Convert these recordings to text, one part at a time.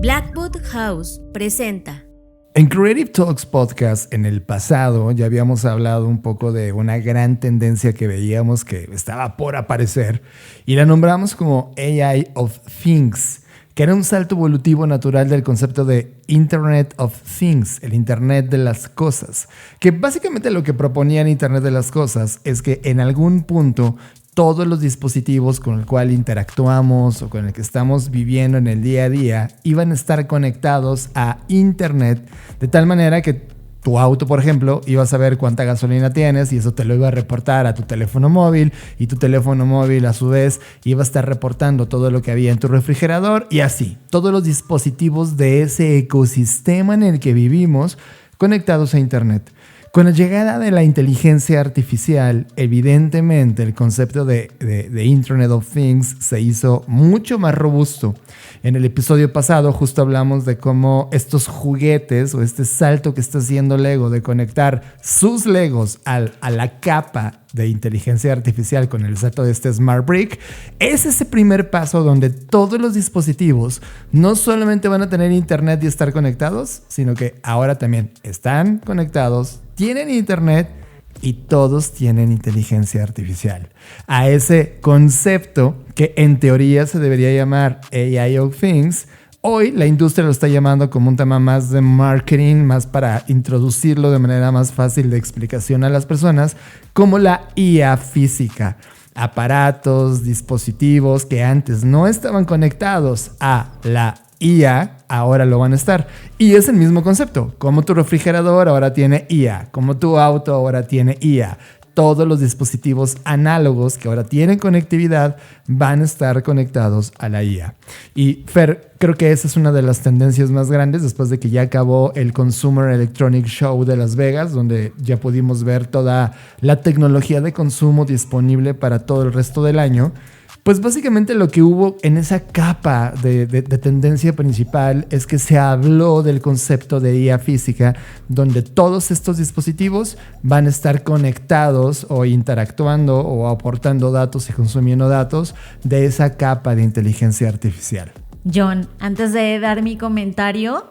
Blackwood House presenta. En Creative Talks Podcast, en el pasado, ya habíamos hablado un poco de una gran tendencia que veíamos que estaba por aparecer y la nombramos como AI of Things, que era un salto evolutivo natural del concepto de Internet of Things, el Internet de las cosas, que básicamente lo que proponía el Internet de las cosas es que en algún punto todos los dispositivos con el cual interactuamos o con el que estamos viviendo en el día a día iban a estar conectados a Internet de tal manera que tu auto, por ejemplo, iba a saber cuánta gasolina tienes y eso te lo iba a reportar a tu teléfono móvil y tu teléfono móvil a su vez iba a estar reportando todo lo que había en tu refrigerador y así, todos los dispositivos de ese ecosistema en el que vivimos conectados a Internet. Con la llegada de la inteligencia artificial, evidentemente el concepto de Internet of Things se hizo mucho más robusto. En el episodio pasado justo hablamos de cómo estos juguetes o este salto que está haciendo Lego de conectar sus Legos a la capa de inteligencia artificial con el salto de este Smart Brick, es ese primer paso donde todos los dispositivos no solamente van a tener internet y estar conectados, sino que ahora también están conectados, tienen internet y todos tienen inteligencia artificial. A ese concepto que en teoría se debería llamar AI of Things, hoy la industria lo está llamando como un tema más de marketing, más para introducirlo de manera más fácil de explicación a las personas, como la IA física. Aparatos, dispositivos que antes no estaban conectados a la IA, ahora lo van a estar. Y es el mismo concepto. Como tu refrigerador ahora tiene IA, como tu auto ahora tiene IA. Todos los dispositivos análogos que ahora tienen conectividad van a estar conectados a la IA. Y Fer, creo que esa es una de las tendencias más grandes después de que ya acabó el Consumer Electronic Show de Las Vegas, donde ya pudimos ver toda la tecnología de consumo disponible para todo el resto del año. Pues básicamente lo que hubo en esa capa de tendencia principal es que se habló del concepto de IA física, donde todos estos dispositivos van a estar conectados o interactuando o aportando datos y consumiendo datos de esa capa de inteligencia artificial. John, antes de dar mi comentario,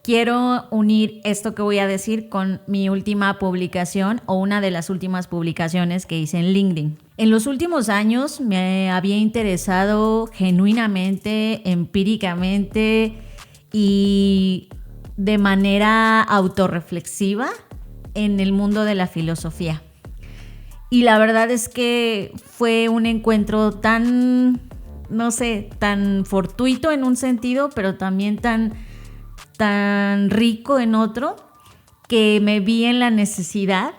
quiero unir esto que voy a decir con mi última publicación o una de las últimas publicaciones que hice en LinkedIn. En los últimos años me había interesado genuinamente, empíricamente y de manera autorreflexiva en el mundo de la filosofía. Y la verdad es que fue un encuentro tan fortuito en un sentido, pero también tan rico en otro, que me vi en la necesidad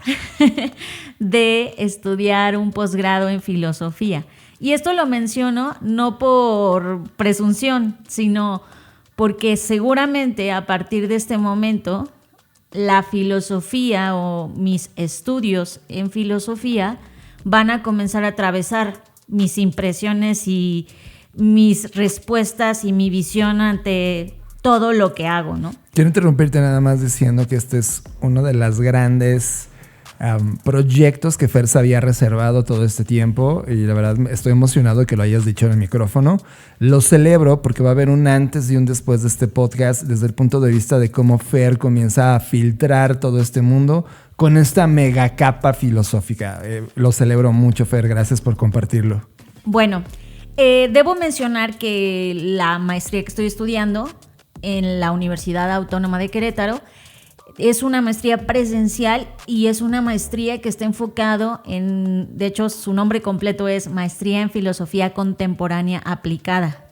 de estudiar un posgrado en filosofía. Y esto lo menciono no por presunción, sino porque seguramente a partir de este momento la filosofía o mis estudios en filosofía van a comenzar a atravesar mis impresiones y mis respuestas y mi visión ante todo lo que hago, ¿no? Quiero interrumpirte nada más diciendo que este es uno de los grandes proyectos que Fer se había reservado todo este tiempo y la verdad estoy emocionado de que lo hayas dicho en el micrófono. Lo celebro porque va a haber un antes y un después de este podcast desde el punto de vista de cómo Fer comienza a filtrar todo este mundo con esta mega capa filosófica. Lo celebro mucho, Fer. Gracias por compartirlo. Bueno, debo mencionar que la maestría que estoy estudiando en la Universidad Autónoma de Querétaro es una maestría presencial y es una maestría que está enfocado de hecho su nombre completo es Maestría en Filosofía Contemporánea Aplicada.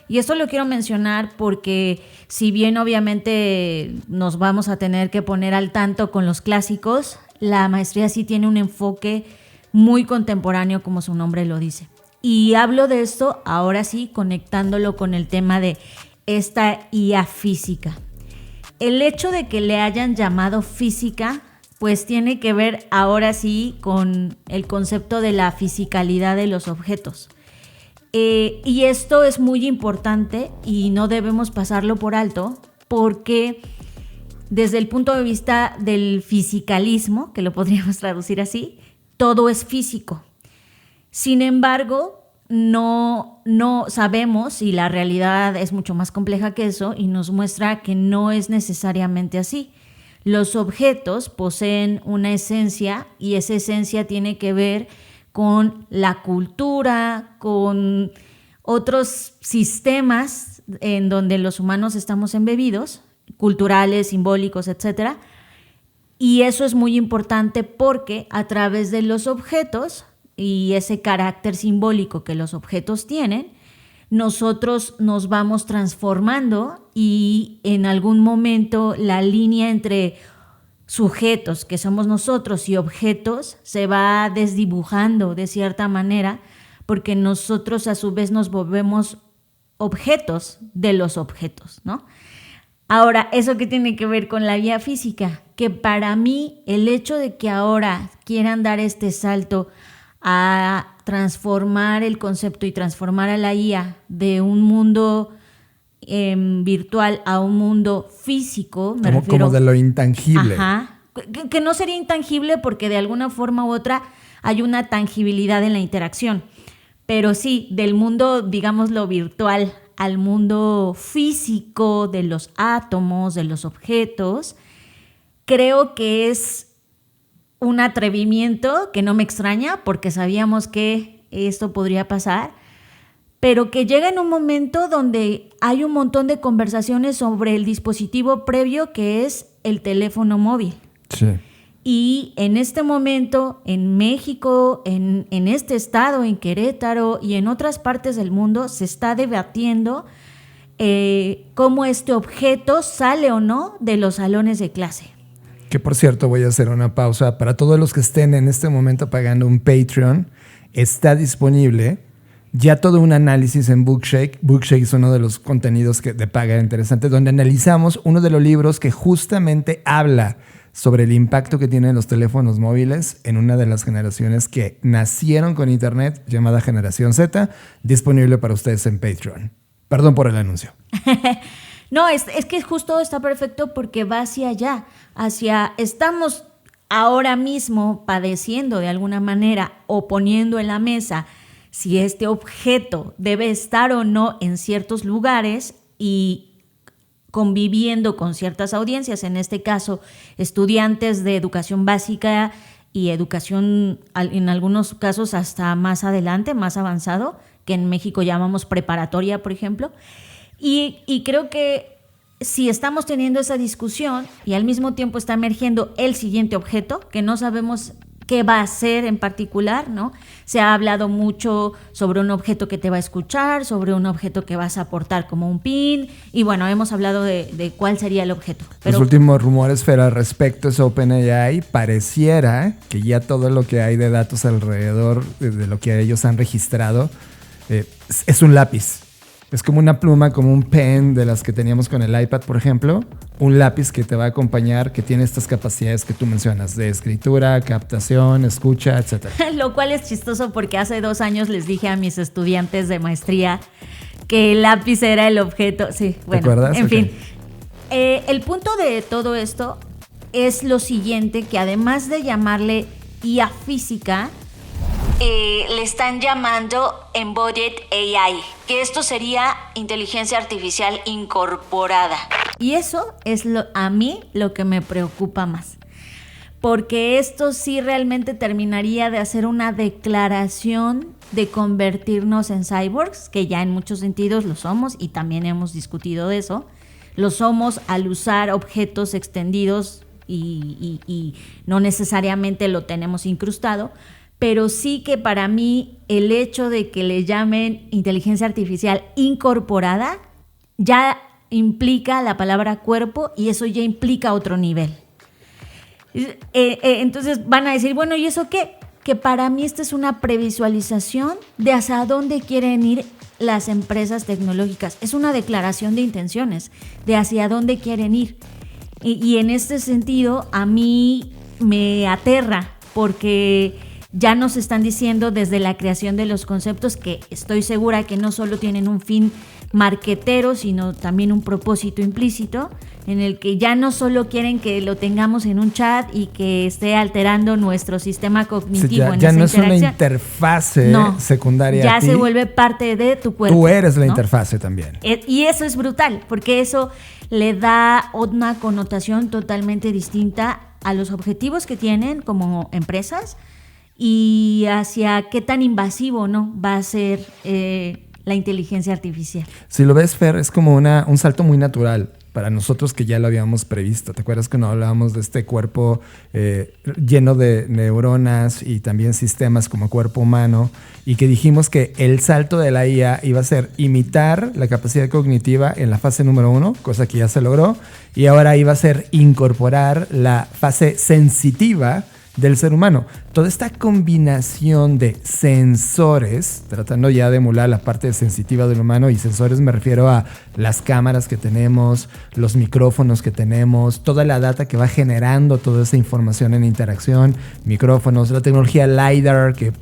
Y esto lo quiero mencionar porque si bien obviamente nos vamos a tener que poner al tanto con los clásicos, la maestría sí tiene un enfoque muy contemporáneo como su nombre lo dice. Y hablo de esto ahora sí conectándolo con el tema de esta IA física. El hecho de que le hayan llamado física, pues tiene que ver ahora sí con el concepto de la fisicalidad de los objetos. Y esto es muy importante y no debemos pasarlo por alto porque desde el punto de vista del fisicalismo, que lo podríamos traducir así, todo es físico. Sin embargo, no sabemos, y la realidad es mucho más compleja que eso, y nos muestra que no es necesariamente así. Los objetos poseen una esencia, y esa esencia tiene que ver con la cultura, con otros sistemas en donde los humanos estamos embebidos, culturales, simbólicos, etcétera. Y eso es muy importante porque a través de los objetos y ese carácter simbólico que los objetos tienen, nosotros nos vamos transformando, y en algún momento la línea entre sujetos, que somos nosotros, y objetos se va desdibujando de cierta manera, porque nosotros a su vez nos volvemos objetos de los objetos, ¿no? Ahora, ¿eso qué tiene que ver con la vía física? Que para mí el hecho de que ahora quieran dar este salto a transformar el concepto y transformar a la IA de un mundo virtual a un mundo físico, me refiero, como de lo intangible. Ajá, que no sería intangible porque de alguna forma u otra hay una tangibilidad en la interacción, pero sí, del mundo, digamos, lo virtual al mundo físico de los átomos, de los objetos, creo que es un atrevimiento que no me extraña porque sabíamos que esto podría pasar, pero que llega en un momento donde hay un montón de conversaciones sobre el dispositivo previo que es el teléfono móvil. Sí. Y en este momento, en México, en este estado, en Querétaro y en otras partes del mundo, se está debatiendo cómo este objeto sale o no de los salones de clase. Que por cierto, voy a hacer una pausa. Para todos los que estén en este momento pagando un Patreon, está disponible ya todo un análisis en Bookshake. Bookshake es uno de los contenidos de paga interesante, donde analizamos uno de los libros que justamente habla sobre el impacto que tienen los teléfonos móviles en una de las generaciones que nacieron con Internet, llamada Generación Z, disponible para ustedes en Patreon. Perdón por el anuncio. No, es que justo está perfecto porque va hacia allá, estamos ahora mismo padeciendo de alguna manera o poniendo en la mesa si este objeto debe estar o no en ciertos lugares y conviviendo con ciertas audiencias, en este caso estudiantes de educación básica y educación en algunos casos hasta más adelante, más avanzado, que en México llamamos preparatoria, por ejemplo. Y creo que si estamos teniendo esa discusión y al mismo tiempo está emergiendo el siguiente objeto, que no sabemos qué va a ser en particular, ¿no? Se ha hablado mucho sobre un objeto que te va a escuchar, sobre un objeto que vas a aportar como un pin, y bueno, hemos hablado de cuál sería el objeto. Pero los últimos rumores, Fer, al respecto es OpenAI. Pareciera que ya todo lo que hay de datos alrededor de lo que ellos han registrado es un lápiz. Es como una pluma, como un pen de las que teníamos con el iPad, por ejemplo. Un lápiz que te va a acompañar, que tiene estas capacidades que tú mencionas, de escritura, captación, escucha, etc. Lo cual es chistoso porque hace 2 años les dije a mis estudiantes de maestría que el lápiz era el objeto. Sí, bueno, ¿te acuerdas? En Okay. fin. El punto de todo esto es lo siguiente, que además de llamarle IA física, le están llamando Embodied AI, que esto sería inteligencia artificial incorporada. Y eso es a mí lo que me preocupa más, porque esto sí realmente terminaría de hacer una declaración de convertirnos en cyborgs, que ya en muchos sentidos lo somos y también hemos discutido de eso. Lo somos al usar objetos extendidos y no necesariamente lo tenemos incrustado, pero sí que para mí el hecho de que le llamen inteligencia artificial incorporada ya implica la palabra cuerpo y eso ya implica otro nivel. Entonces van a decir, bueno, ¿y eso qué? Que para mí esta es una previsualización de hacia dónde quieren ir las empresas tecnológicas. Es una declaración de intenciones de hacia dónde quieren ir. Y en este sentido a mí me aterra porque ya nos están diciendo desde la creación de los conceptos, que estoy segura que no solo tienen un fin marquetero, sino también un propósito implícito, en el que ya no solo quieren que lo tengamos en un chat y que esté alterando nuestro sistema cognitivo. Ya no es una interfase secundaria. Ya a ti. se vuelve parte de tu cuerpo. Tú eres la interfase también. Y eso es brutal, porque eso le da una connotación totalmente distinta a los objetivos que tienen como empresas y hacia qué tan invasivo, ¿no?, va a ser la inteligencia artificial. Si lo ves, Fer, es como un salto muy natural para nosotros que ya lo habíamos previsto. ¿Te acuerdas que no hablábamos de este cuerpo lleno de neuronas y también sistemas como cuerpo humano, y que dijimos que el salto de la IA iba a ser imitar la capacidad cognitiva en la fase número 1, cosa que ya se logró, y ahora iba a ser incorporar la fase sensitiva del ser humano? Toda esta combinación de sensores, tratando ya de emular la parte sensitiva del humano, y sensores me refiero a las cámaras que tenemos, los micrófonos que tenemos, toda la data que va generando toda esa información en interacción, micrófonos, la tecnología LiDAR que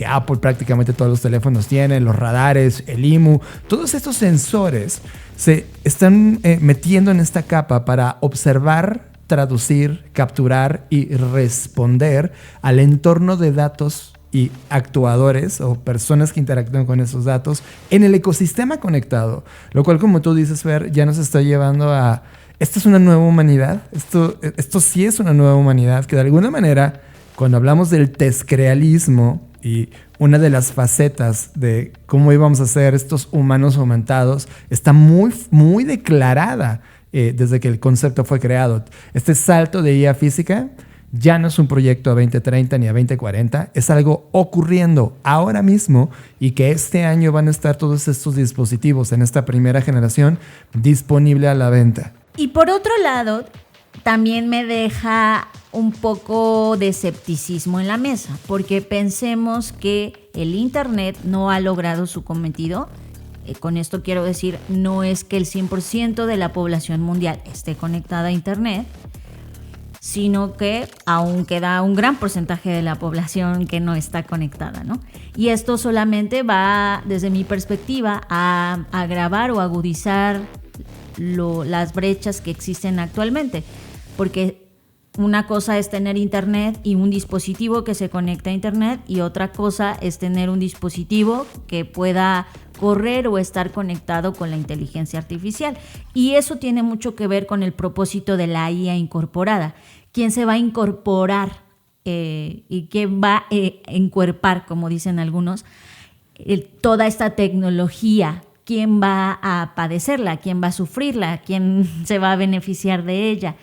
Apple prácticamente todos los teléfonos tienen, los radares, el IMU, todos estos sensores se están metiendo en esta capa para observar, traducir, capturar y responder al entorno de datos y actuadores o personas que interactúan con esos datos en el ecosistema conectado, lo cual, como tú dices, Fer, ya nos está llevando a... Esto es una nueva humanidad, esto sí es una nueva humanidad que de alguna manera, cuando hablamos del tescrealismo y una de las facetas de cómo íbamos a ser estos humanos aumentados, está muy, muy declarada desde que el concepto fue creado. Este salto de IA física ya no es un proyecto a 2030 ni a 2040, es algo ocurriendo ahora mismo, y que este año van a estar todos estos dispositivos en esta primera generación disponible a la venta. Y por otro lado, también me deja un poco de escepticismo en la mesa, porque pensemos que el Internet no ha logrado su cometido. Con esto quiero decir, no es que el 100% de la población mundial esté conectada a Internet, sino que aún queda un gran porcentaje de la población que no está conectada, ¿no? Y esto solamente va, desde mi perspectiva, a agravar o agudizar las brechas que existen actualmente, porque una cosa es tener Internet y un dispositivo que se conecta a Internet, y otra cosa es tener un dispositivo que pueda correr o estar conectado con la inteligencia artificial. Y eso tiene mucho que ver con el propósito de la IA incorporada. ¿Quién se va a incorporar y quién va a encuerpar, como dicen algunos, toda esta tecnología? ¿Quién va a padecerla? ¿Quién va a sufrirla? ¿Quién se va a beneficiar de ella?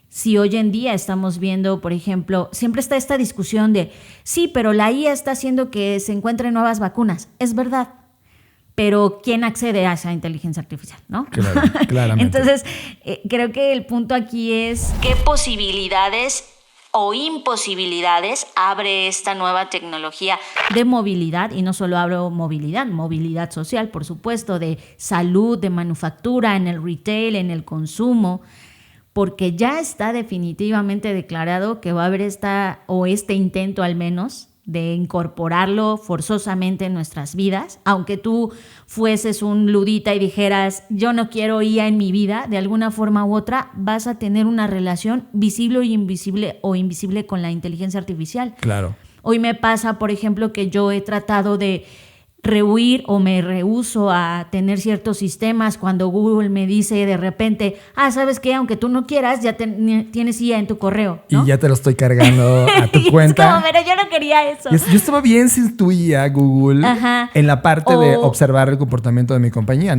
Si hoy en día estamos viendo, por ejemplo, siempre está esta discusión de, sí, pero la IA está haciendo que se encuentren nuevas vacunas. Es verdad, pero ¿quién accede a esa inteligencia artificial, no? Claro, claramente. Entonces, creo que el punto aquí es qué posibilidades o imposibilidades abre esta nueva tecnología de movilidad, y no solo hablo movilidad social, por supuesto, de salud, de manufactura, en el retail, en el consumo, porque ya está definitivamente declarado que va a haber este intento al menos de incorporarlo forzosamente en nuestras vidas. Aunque tú fueses un ludita y dijeras, yo no quiero IA en mi vida, de alguna forma u otra vas a tener una relación visible o invisible con la inteligencia artificial. Claro. Hoy me pasa, por ejemplo, que yo he tratado de rehuir o me rehúso a tener ciertos sistemas cuando Google me dice de repente, ¿sabes qué? Aunque tú no quieras, ya tienes IA en tu correo, ¿no? Y ya te lo estoy cargando a tu cuenta. Es como, pero yo no quería eso. Yo estaba bien sin tu IA, Google, en la parte de observar el comportamiento de mi compañía.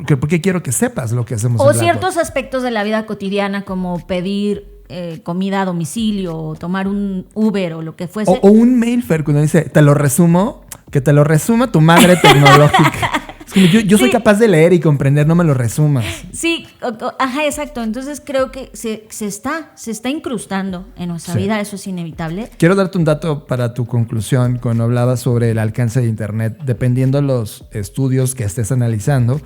¿Por qué quiero que sepas lo que hacemos? O ciertos aspectos de la vida cotidiana, como pedir comida a domicilio, o tomar un Uber o lo que fuese. O un mail, Fer, cuando dice, te lo resumo, que te lo resuma tu madre tecnológica. Es como, yo soy capaz de leer y comprender, no me lo resumas. Sí, exacto. Entonces creo que se está incrustando en nuestra vida, eso es inevitable. Quiero darte un dato para tu conclusión cuando hablabas sobre el alcance de Internet. Dependiendo de los estudios que estés analizando,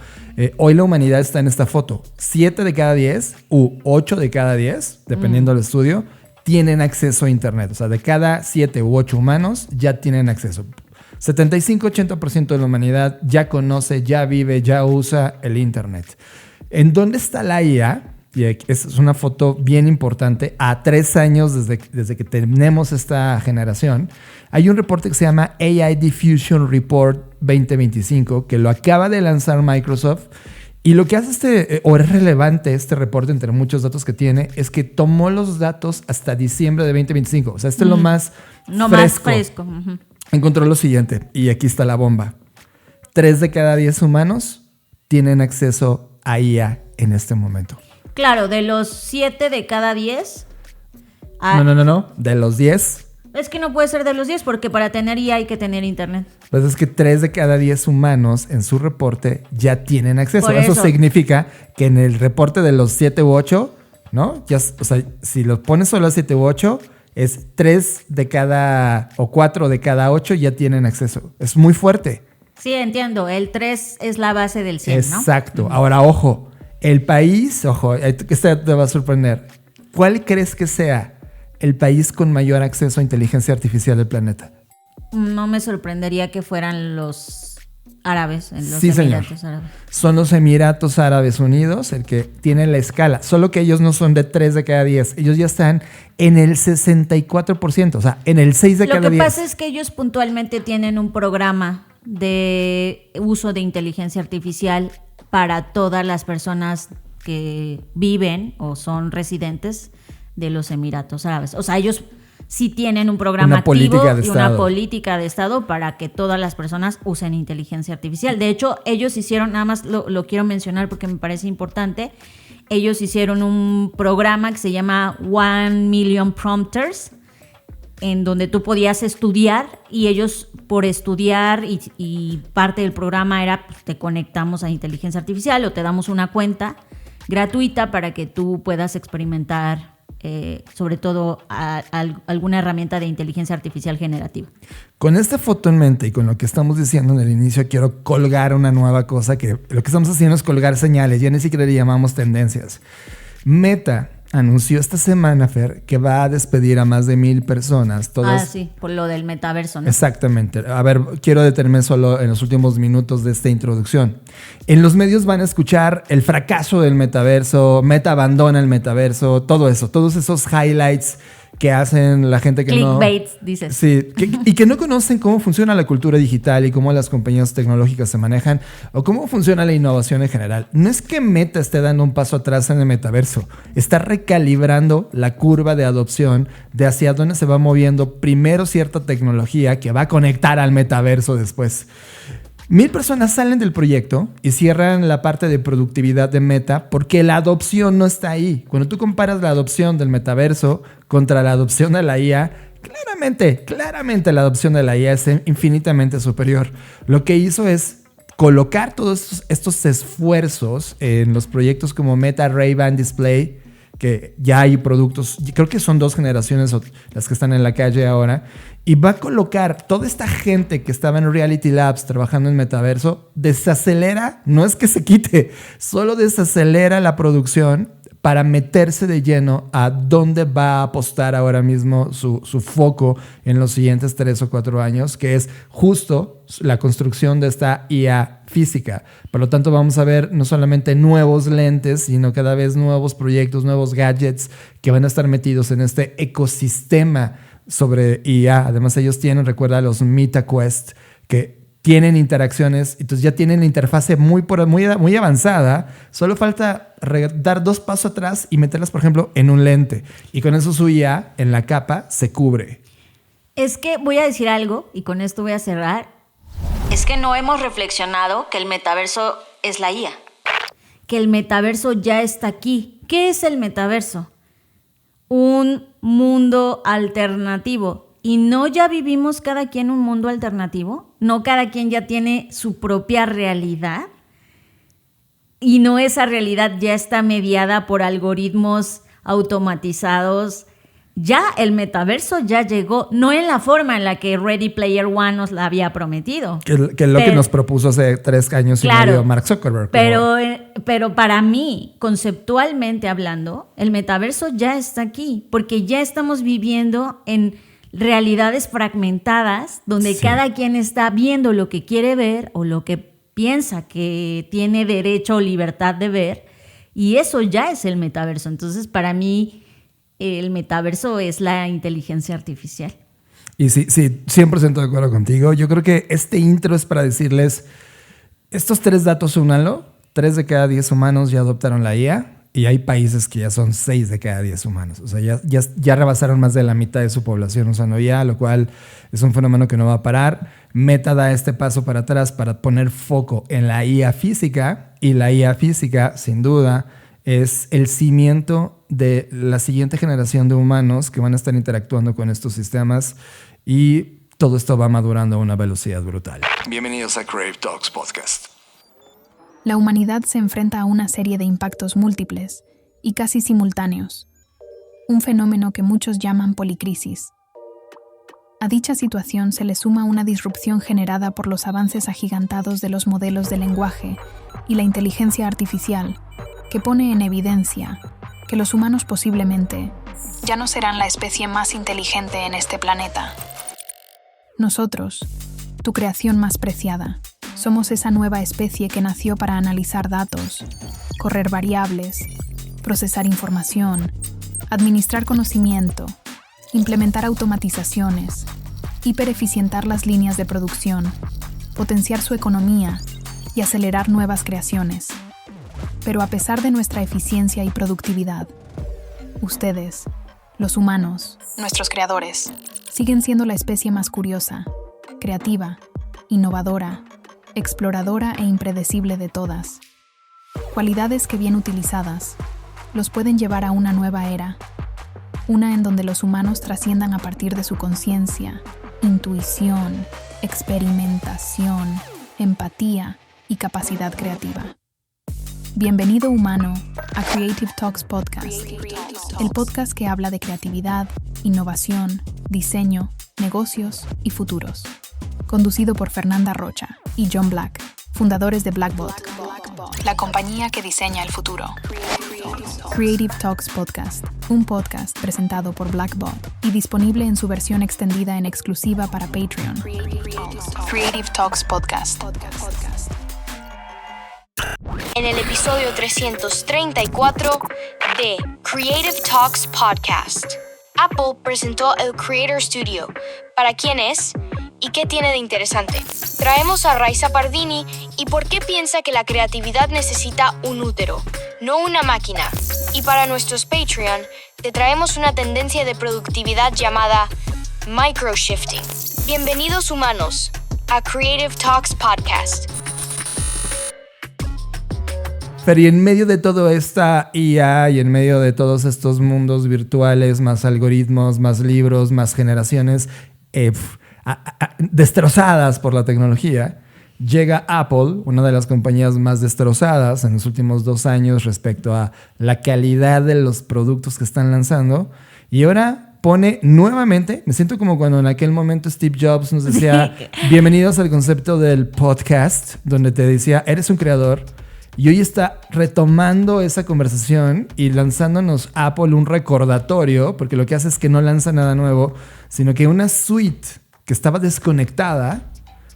hoy la humanidad está en esta foto. 7 de cada 10 u 8 de cada 10, dependiendo del estudio, tienen acceso a Internet. O sea, de cada 7 u 8 humanos ya tienen acceso. 75-80% de la humanidad ya conoce, ya vive, ya usa el Internet. ¿En dónde está la IA? Y es una foto bien importante. A 3 años desde que tenemos esta generación, hay un reporte que se llama AI Diffusion Report 2025, que lo acaba de lanzar Microsoft. Y lo que hace o es relevante este reporte, entre muchos datos que tiene, es que tomó los datos hasta diciembre de 2025. O sea, es lo más fresco. Uh-huh. Encontró lo siguiente, y aquí está la bomba. 3 de cada 10 humanos tienen acceso a IA en este momento. Claro, de los 7 de cada 10. No. De los 10. Es que no puede ser de los 10 porque para tener IA hay que tener internet. Pues es que 3 de cada 10 humanos en su reporte ya tienen acceso. Eso significa que en el reporte de los 7 u 8, ¿no? Ya, o sea, si lo pones solo a 7 u 8, es 3 de cada o 4 de cada 8 ya tienen acceso. Es muy fuerte. Sí, entiendo. El 3 es la base del 100, ¿no? Exacto. Uh-huh. Ahora, ojo. El país, esta te va a sorprender. ¿Cuál crees que sea el país con mayor acceso a inteligencia artificial del planeta? No me sorprendería que fueran los árabes, en los Emiratos Árabes. Son los Emiratos Árabes Unidos el que tiene la escala. Solo que ellos no son de 3 de cada 10. Ellos ya están en el 64%, o sea, en el 6 de cada 10. Lo que pasa es que ellos puntualmente tienen un programa de uso de inteligencia artificial para todas las personas que viven o son residentes de los Emiratos Árabes. O sea, ellos sí tienen un programa activo y una política de Estado para que todas las personas usen inteligencia artificial. De hecho, ellos hicieron, nada más lo quiero mencionar porque me parece importante, ellos hicieron un programa que se llama 1 Million Prompters, en donde tú podías estudiar y ellos por estudiar y parte del programa era pues, te conectamos a inteligencia artificial o te damos una cuenta gratuita para que tú puedas experimentar sobre todo alguna herramienta de inteligencia artificial generativa. Con esta foto en mente y con lo que estamos diciendo en el inicio, quiero colgar una nueva cosa que lo que estamos haciendo es colgar señales, ya ni siquiera le llamamos tendencias. Meta anunció esta semana, Fer, que va a despedir a más de 1,000 personas. Sí, por lo del metaverso, ¿no? Exactamente. A ver, quiero detenerme solo en los últimos minutos de esta introducción. En los medios van a escuchar el fracaso del metaverso, Meta abandona el metaverso, todo eso, todos esos highlights que hacen la gente que Clickbait, dices. Sí, y que no conocen cómo funciona la cultura digital y cómo las compañías tecnológicas se manejan o cómo funciona la innovación en general. No es que Meta esté dando un paso atrás en el metaverso, está recalibrando la curva de adopción de hacia dónde se va moviendo primero cierta tecnología que va a conectar al metaverso después. 1,000 personas salen del proyecto y cierran la parte de productividad de Meta porque la adopción no está ahí. Cuando tú comparas la adopción del metaverso contra la adopción de la IA, claramente la adopción de la IA es infinitamente superior. Lo que hizo es colocar todos estos esfuerzos en los proyectos como Meta Ray-Ban Display, que ya hay productos, creo que son 2 generaciones las que están en la calle ahora, y va a colocar toda esta gente que estaba en Reality Labs trabajando en metaverso, desacelera, no es que se quite, solo desacelera la producción para meterse de lleno a dónde va a apostar ahora mismo su foco en los siguientes 3 o 4 años, que es justo la construcción de esta IA física. Por lo tanto, vamos a ver no solamente nuevos lentes, sino cada vez nuevos proyectos, nuevos gadgets que van a estar metidos en este ecosistema sobre IA. Además, ellos tienen, recuerda, los MetaQuest, que tienen interacciones, entonces ya tienen la interfase muy avanzada. Solo falta dar 2 pasos atrás y meterlas, por ejemplo, en un lente. Y con eso su IA en la capa se cubre. Es que voy a decir algo, y con esto voy a cerrar. Es que no hemos reflexionado que el metaverso es la IA. Que el metaverso ya está aquí. ¿Qué es el metaverso? Un mundo alternativo. ¿Y no ya vivimos cada quien un mundo alternativo? ¿No cada quien ya tiene su propia realidad? ¿Y no esa realidad ya está mediada por algoritmos automatizados? Ya el metaverso ya llegó, no en la forma en la que Ready Player One nos la había prometido. Que es lo que nos propuso hace 3 años y medio Mark Zuckerberg. Pero para mí, conceptualmente hablando, el metaverso ya está aquí, porque ya estamos viviendo en realidades fragmentadas donde cada quien está viendo lo que quiere ver o lo que piensa que tiene derecho o libertad de ver, y eso ya es el metaverso. Entonces, para mí, el metaverso es la inteligencia artificial. Y sí, 100% de acuerdo contigo. Yo creo que este intro es para decirles, estos 3 datos únanlo, 3 de cada 10 humanos ya adoptaron la IA. Y hay países que ya son 6 de cada 10 humanos. O sea, ya rebasaron más de la mitad de su población usando IA, lo cual es un fenómeno que no va a parar. Meta da este paso para atrás para poner foco en la IA física. Y la IA física, sin duda, es el cimiento de la siguiente generación de humanos que van a estar interactuando con estos sistemas. Y todo esto va madurando a una velocidad brutal. Bienvenidos a Creative Talks Podcast. La humanidad se enfrenta a una serie de impactos múltiples y casi simultáneos, un fenómeno que muchos llaman policrisis. A dicha situación se le suma una disrupción generada por los avances agigantados de los modelos de lenguaje y la inteligencia artificial, que pone en evidencia que los humanos posiblemente ya no serán la especie más inteligente en este planeta. Nosotros, tu creación más preciada, somos esa nueva especie que nació para analizar datos, correr variables, procesar información, administrar conocimiento, implementar automatizaciones, hipereficientar las líneas de producción, potenciar su economía y acelerar nuevas creaciones. Pero a pesar de nuestra eficiencia y productividad, ustedes, los humanos, nuestros creadores, siguen siendo la especie más curiosa, creativa, innovadora, exploradora e impredecible de todas. Cualidades que bien utilizadas los pueden llevar a una nueva era, una en donde los humanos trasciendan a partir de su conciencia, intuición, experimentación, empatía y capacidad creativa. Bienvenido, humano, a Creative Talks Podcast, el podcast que habla de creatividad, innovación, diseño, negocios y futuros. Conducido por Fernanda Rocha y John Black, fundadores de Blackbot, la compañía que diseña el futuro. Creative Talks Podcast, un podcast presentado por Blackbot y disponible en su versión extendida en exclusiva para Patreon. Creative Talks Podcast. En el episodio 334 de Creative Talks Podcast, Apple presentó el Creator Studio. ¿Para quién es? ¿Y qué tiene de interesante? Traemos a Raiza Pardini y por qué piensa que la creatividad necesita un útero, no una máquina. Y para nuestros Patreon, te traemos una tendencia de productividad llamada microshifting. Bienvenidos, humanos, a Creative Talks Podcast. Pero y en medio de toda esta IA y en medio de todos estos mundos virtuales, más algoritmos, más libros, más generaciones destrozadas por la tecnología, llega Apple, una de las compañías más destrozadas en los últimos 2 años respecto a la calidad de los productos que están lanzando, y ahora pone nuevamente, me siento como cuando en aquel momento Steve Jobs nos decía, bienvenidos al concepto del podcast, donde te decía, eres un creador. Y hoy está retomando esa conversación y lanzándonos Apple un recordatorio, porque lo que hace es que no lanza nada nuevo, sino que una suite que estaba desconectada,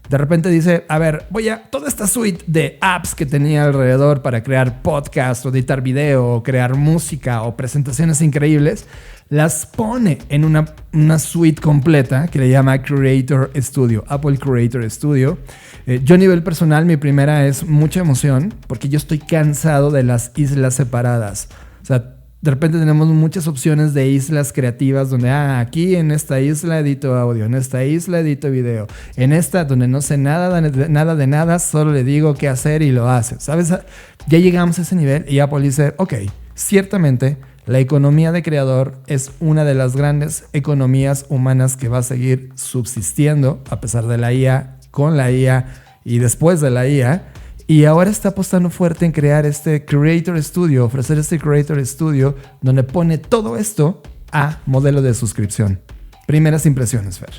de repente dice, a ver, toda esta suite de apps que tenía alrededor para crear podcast o editar video o crear música o presentaciones increíbles, las pone en una suite completa que le llama Creator Studio, Apple Creator Studio. Yo a nivel personal, mi primera es mucha emoción porque yo estoy cansado de las islas separadas. O sea, de repente tenemos muchas opciones de islas creativas donde, aquí en esta isla edito audio, en esta isla edito video, en esta donde no sé nada de nada, solo le digo qué hacer y lo hace. ¿Sabes? Ya llegamos a ese nivel y Apple dice, ok, ciertamente la economía de creador es una de las grandes economías humanas que va a seguir subsistiendo a pesar de la IA, con la IA y después de la IA. Y ahora está apostando fuerte en crear este Creator Studio, ofrecer este Creator Studio donde pone todo esto a modelo de suscripción. Primeras impresiones, Fer.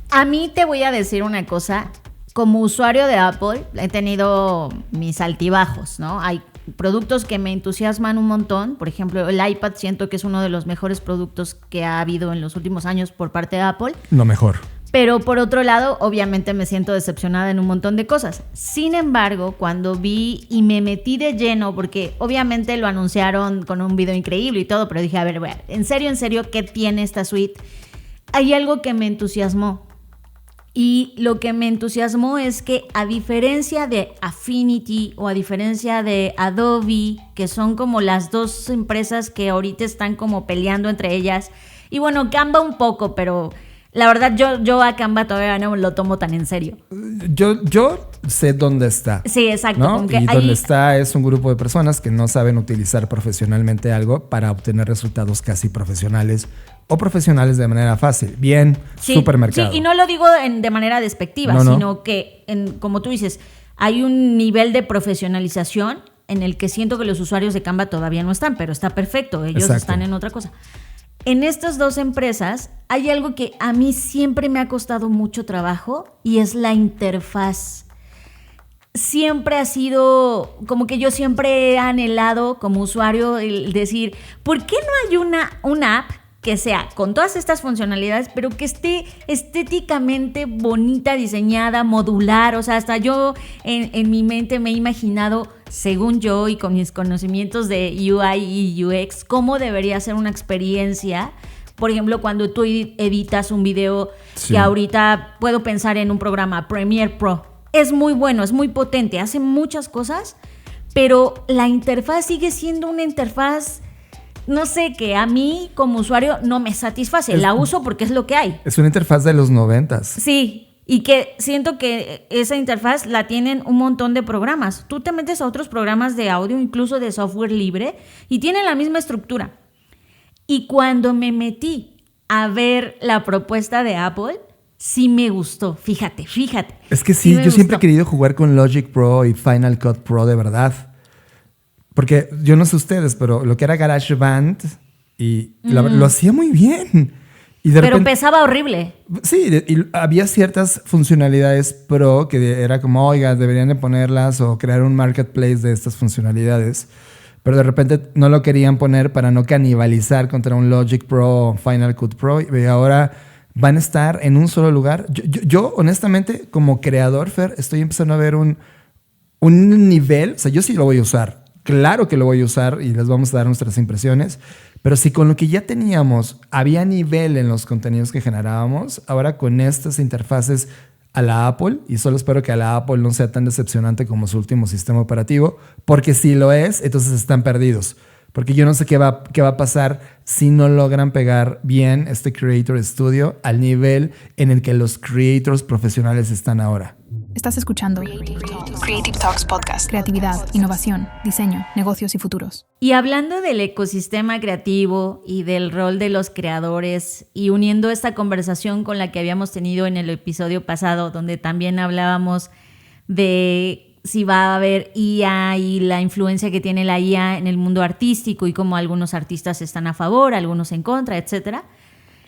A mí te voy a decir una cosa. Como usuario de Apple, he tenido mis altibajos, ¿no? Hay productos que me entusiasman un montón. Por ejemplo, el iPad siento que es uno de los mejores productos que ha habido en los últimos años por parte de Apple. Lo mejor. Pero por otro lado, obviamente me siento decepcionada en un montón de cosas. Sin embargo, cuando vi y me metí de lleno, porque obviamente lo anunciaron con un video increíble y todo, pero dije, a ver, en serio, ¿qué tiene esta suite? Hay algo que me entusiasmó. Y lo que me entusiasmó es que, a diferencia de Affinity o a diferencia de Adobe, que son como las dos empresas que ahorita están como peleando entre ellas, y bueno, Canva un poco, pero la verdad yo a Canva todavía no lo tomo tan en serio. Yo sé dónde está. Sí, exacto. ¿No? Como que Y ahí, donde está es un grupo de personas que no saben utilizar profesionalmente algo para obtener resultados casi profesionales o profesionales de manera fácil. Bien, sí, supermercado. Sí, y no lo digo de manera despectiva, No. sino que, como tú dices, hay un nivel de profesionalización en el que siento que los usuarios de Canva todavía no están, pero está perfecto, ellos Exacto. están en otra cosa. En estas dos empresas hay algo que a mí siempre me ha costado mucho trabajo y es la interfaz. Siempre ha sido como que yo siempre he anhelado como usuario el decir, ¿por qué no hay una app que sea con todas estas funcionalidades, pero que esté estéticamente bonita, diseñada, modular? O sea, hasta yo en mi mente me he imaginado, según yo y con mis conocimientos de UI y UX, cómo debería ser una experiencia. Por ejemplo, cuando tú editas un video, sí, que ahorita puedo pensar en un programa, Premiere Pro. Es muy bueno, es muy potente, hace muchas cosas, pero la interfaz sigue siendo una interfaz, no sé, que a mí como usuario no me satisface. La uso porque es lo que hay. Es una interfaz de los 90s. Sí, y que siento que esa interfaz la tienen un montón de programas. Tú te metes a otros programas de audio, incluso de software libre, y tienen la misma estructura. Y cuando me metí a ver la propuesta de Apple, sí me gustó. Fíjate. Es que sí, me yo siempre he gustó. querido jugar con Logic Pro y Final Cut Pro de verdad. Porque yo no sé ustedes, pero lo que era GarageBand lo hacía muy bien. Y de Pero repente, pesaba horrible. sí, y había ciertas funcionalidades pro que era como, oiga, deberían de ponerlas o crear un marketplace de estas funcionalidades. Pero de repente no lo querían poner para no canibalizar contra un Logic Pro o Final Cut Pro. Y ahora van a estar en un solo lugar. Yo honestamente, como creador, Fer, estoy empezando a ver un nivel. O sea, yo sí lo voy a usar. Claro que lo voy a usar y les vamos a dar nuestras impresiones. Pero si con lo que ya teníamos había nivel en los contenidos que generábamos, ahora con estas interfaces a la Apple, y solo espero que a la Apple no sea tan decepcionante como su último sistema operativo, porque si lo es, entonces están perdidos. Porque yo no sé qué va a pasar si no logran pegar bien este Creator Studio al nivel en el que los creators profesionales están ahora. Estás escuchando Creative Talks Podcast. creatividad, innovación, diseño, negocios y futuros. Y hablando del ecosistema creativo y del rol de los creadores, y uniendo esta conversación con la que habíamos tenido en el episodio pasado, donde también hablábamos de si va a haber IA y la influencia que tiene la IA en el mundo artístico y cómo algunos artistas están a favor, algunos en contra, etcétera,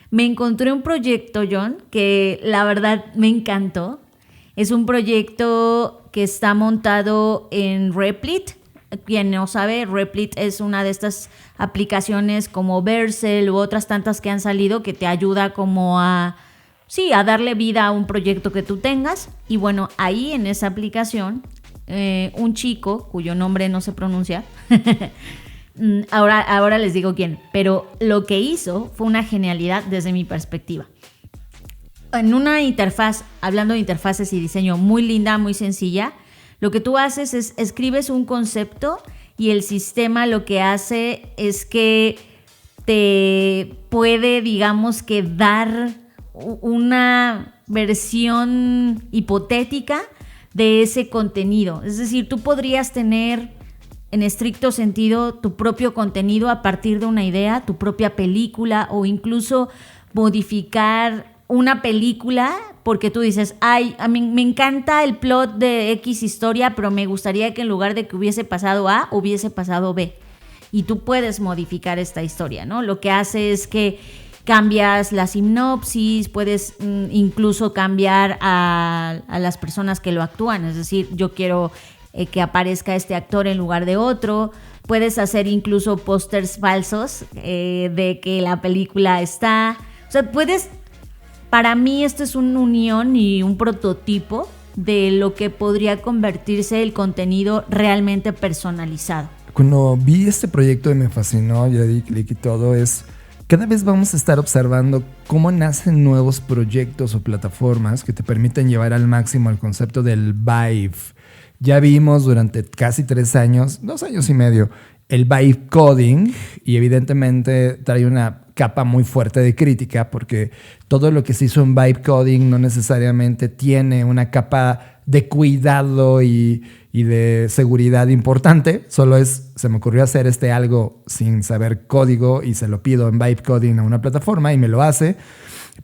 me encontré un proyecto, John, que la verdad me encantó. Es un proyecto que está montado en Replit. Quien no sabe, Replit es una de estas aplicaciones como Vercel u otras tantas que han salido que te ayuda como a darle vida a un proyecto que tú tengas. Y bueno, ahí en esa aplicación, un chico cuyo nombre no se pronuncia, ahora les digo quién, pero lo que hizo fue una genialidad desde mi perspectiva. En una interfaz, hablando de interfaces y diseño muy linda, muy sencilla, lo que tú haces es escribes un concepto y el sistema lo que hace es que te puede, digamos, que dar una versión hipotética de ese contenido. Es decir, tú podrías tener en estricto sentido tu propio contenido a partir de una idea, tu propia película, o incluso modificar una película porque tú dices, a mí me encanta el plot de X historia, pero me gustaría que en lugar de que hubiese pasado A, hubiese pasado B. Y tú puedes modificar esta historia, ¿no? Lo que hace es que cambias la sinopsis, puedes incluso cambiar a las personas que lo actúan. Es decir, yo quiero que aparezca este actor en lugar de otro. Puedes hacer incluso pósters falsos de que la película está. O sea, para mí esto es una unión y un prototipo de lo que podría convertirse el contenido realmente personalizado. Cuando vi este proyecto y me fascinó, ya di clic y todo, cada vez vamos a estar observando cómo nacen nuevos proyectos o plataformas que te permiten llevar al máximo el concepto del vibe. Ya vimos durante casi 2 años y medio, el vibe coding, y evidentemente trae una capa muy fuerte de crítica porque todo lo que se hizo en vibe coding no necesariamente tiene una capa de cuidado y de seguridad importante. Solo se me ocurrió hacer algo sin saber código y se lo pido en vibe coding a una plataforma y me lo hace.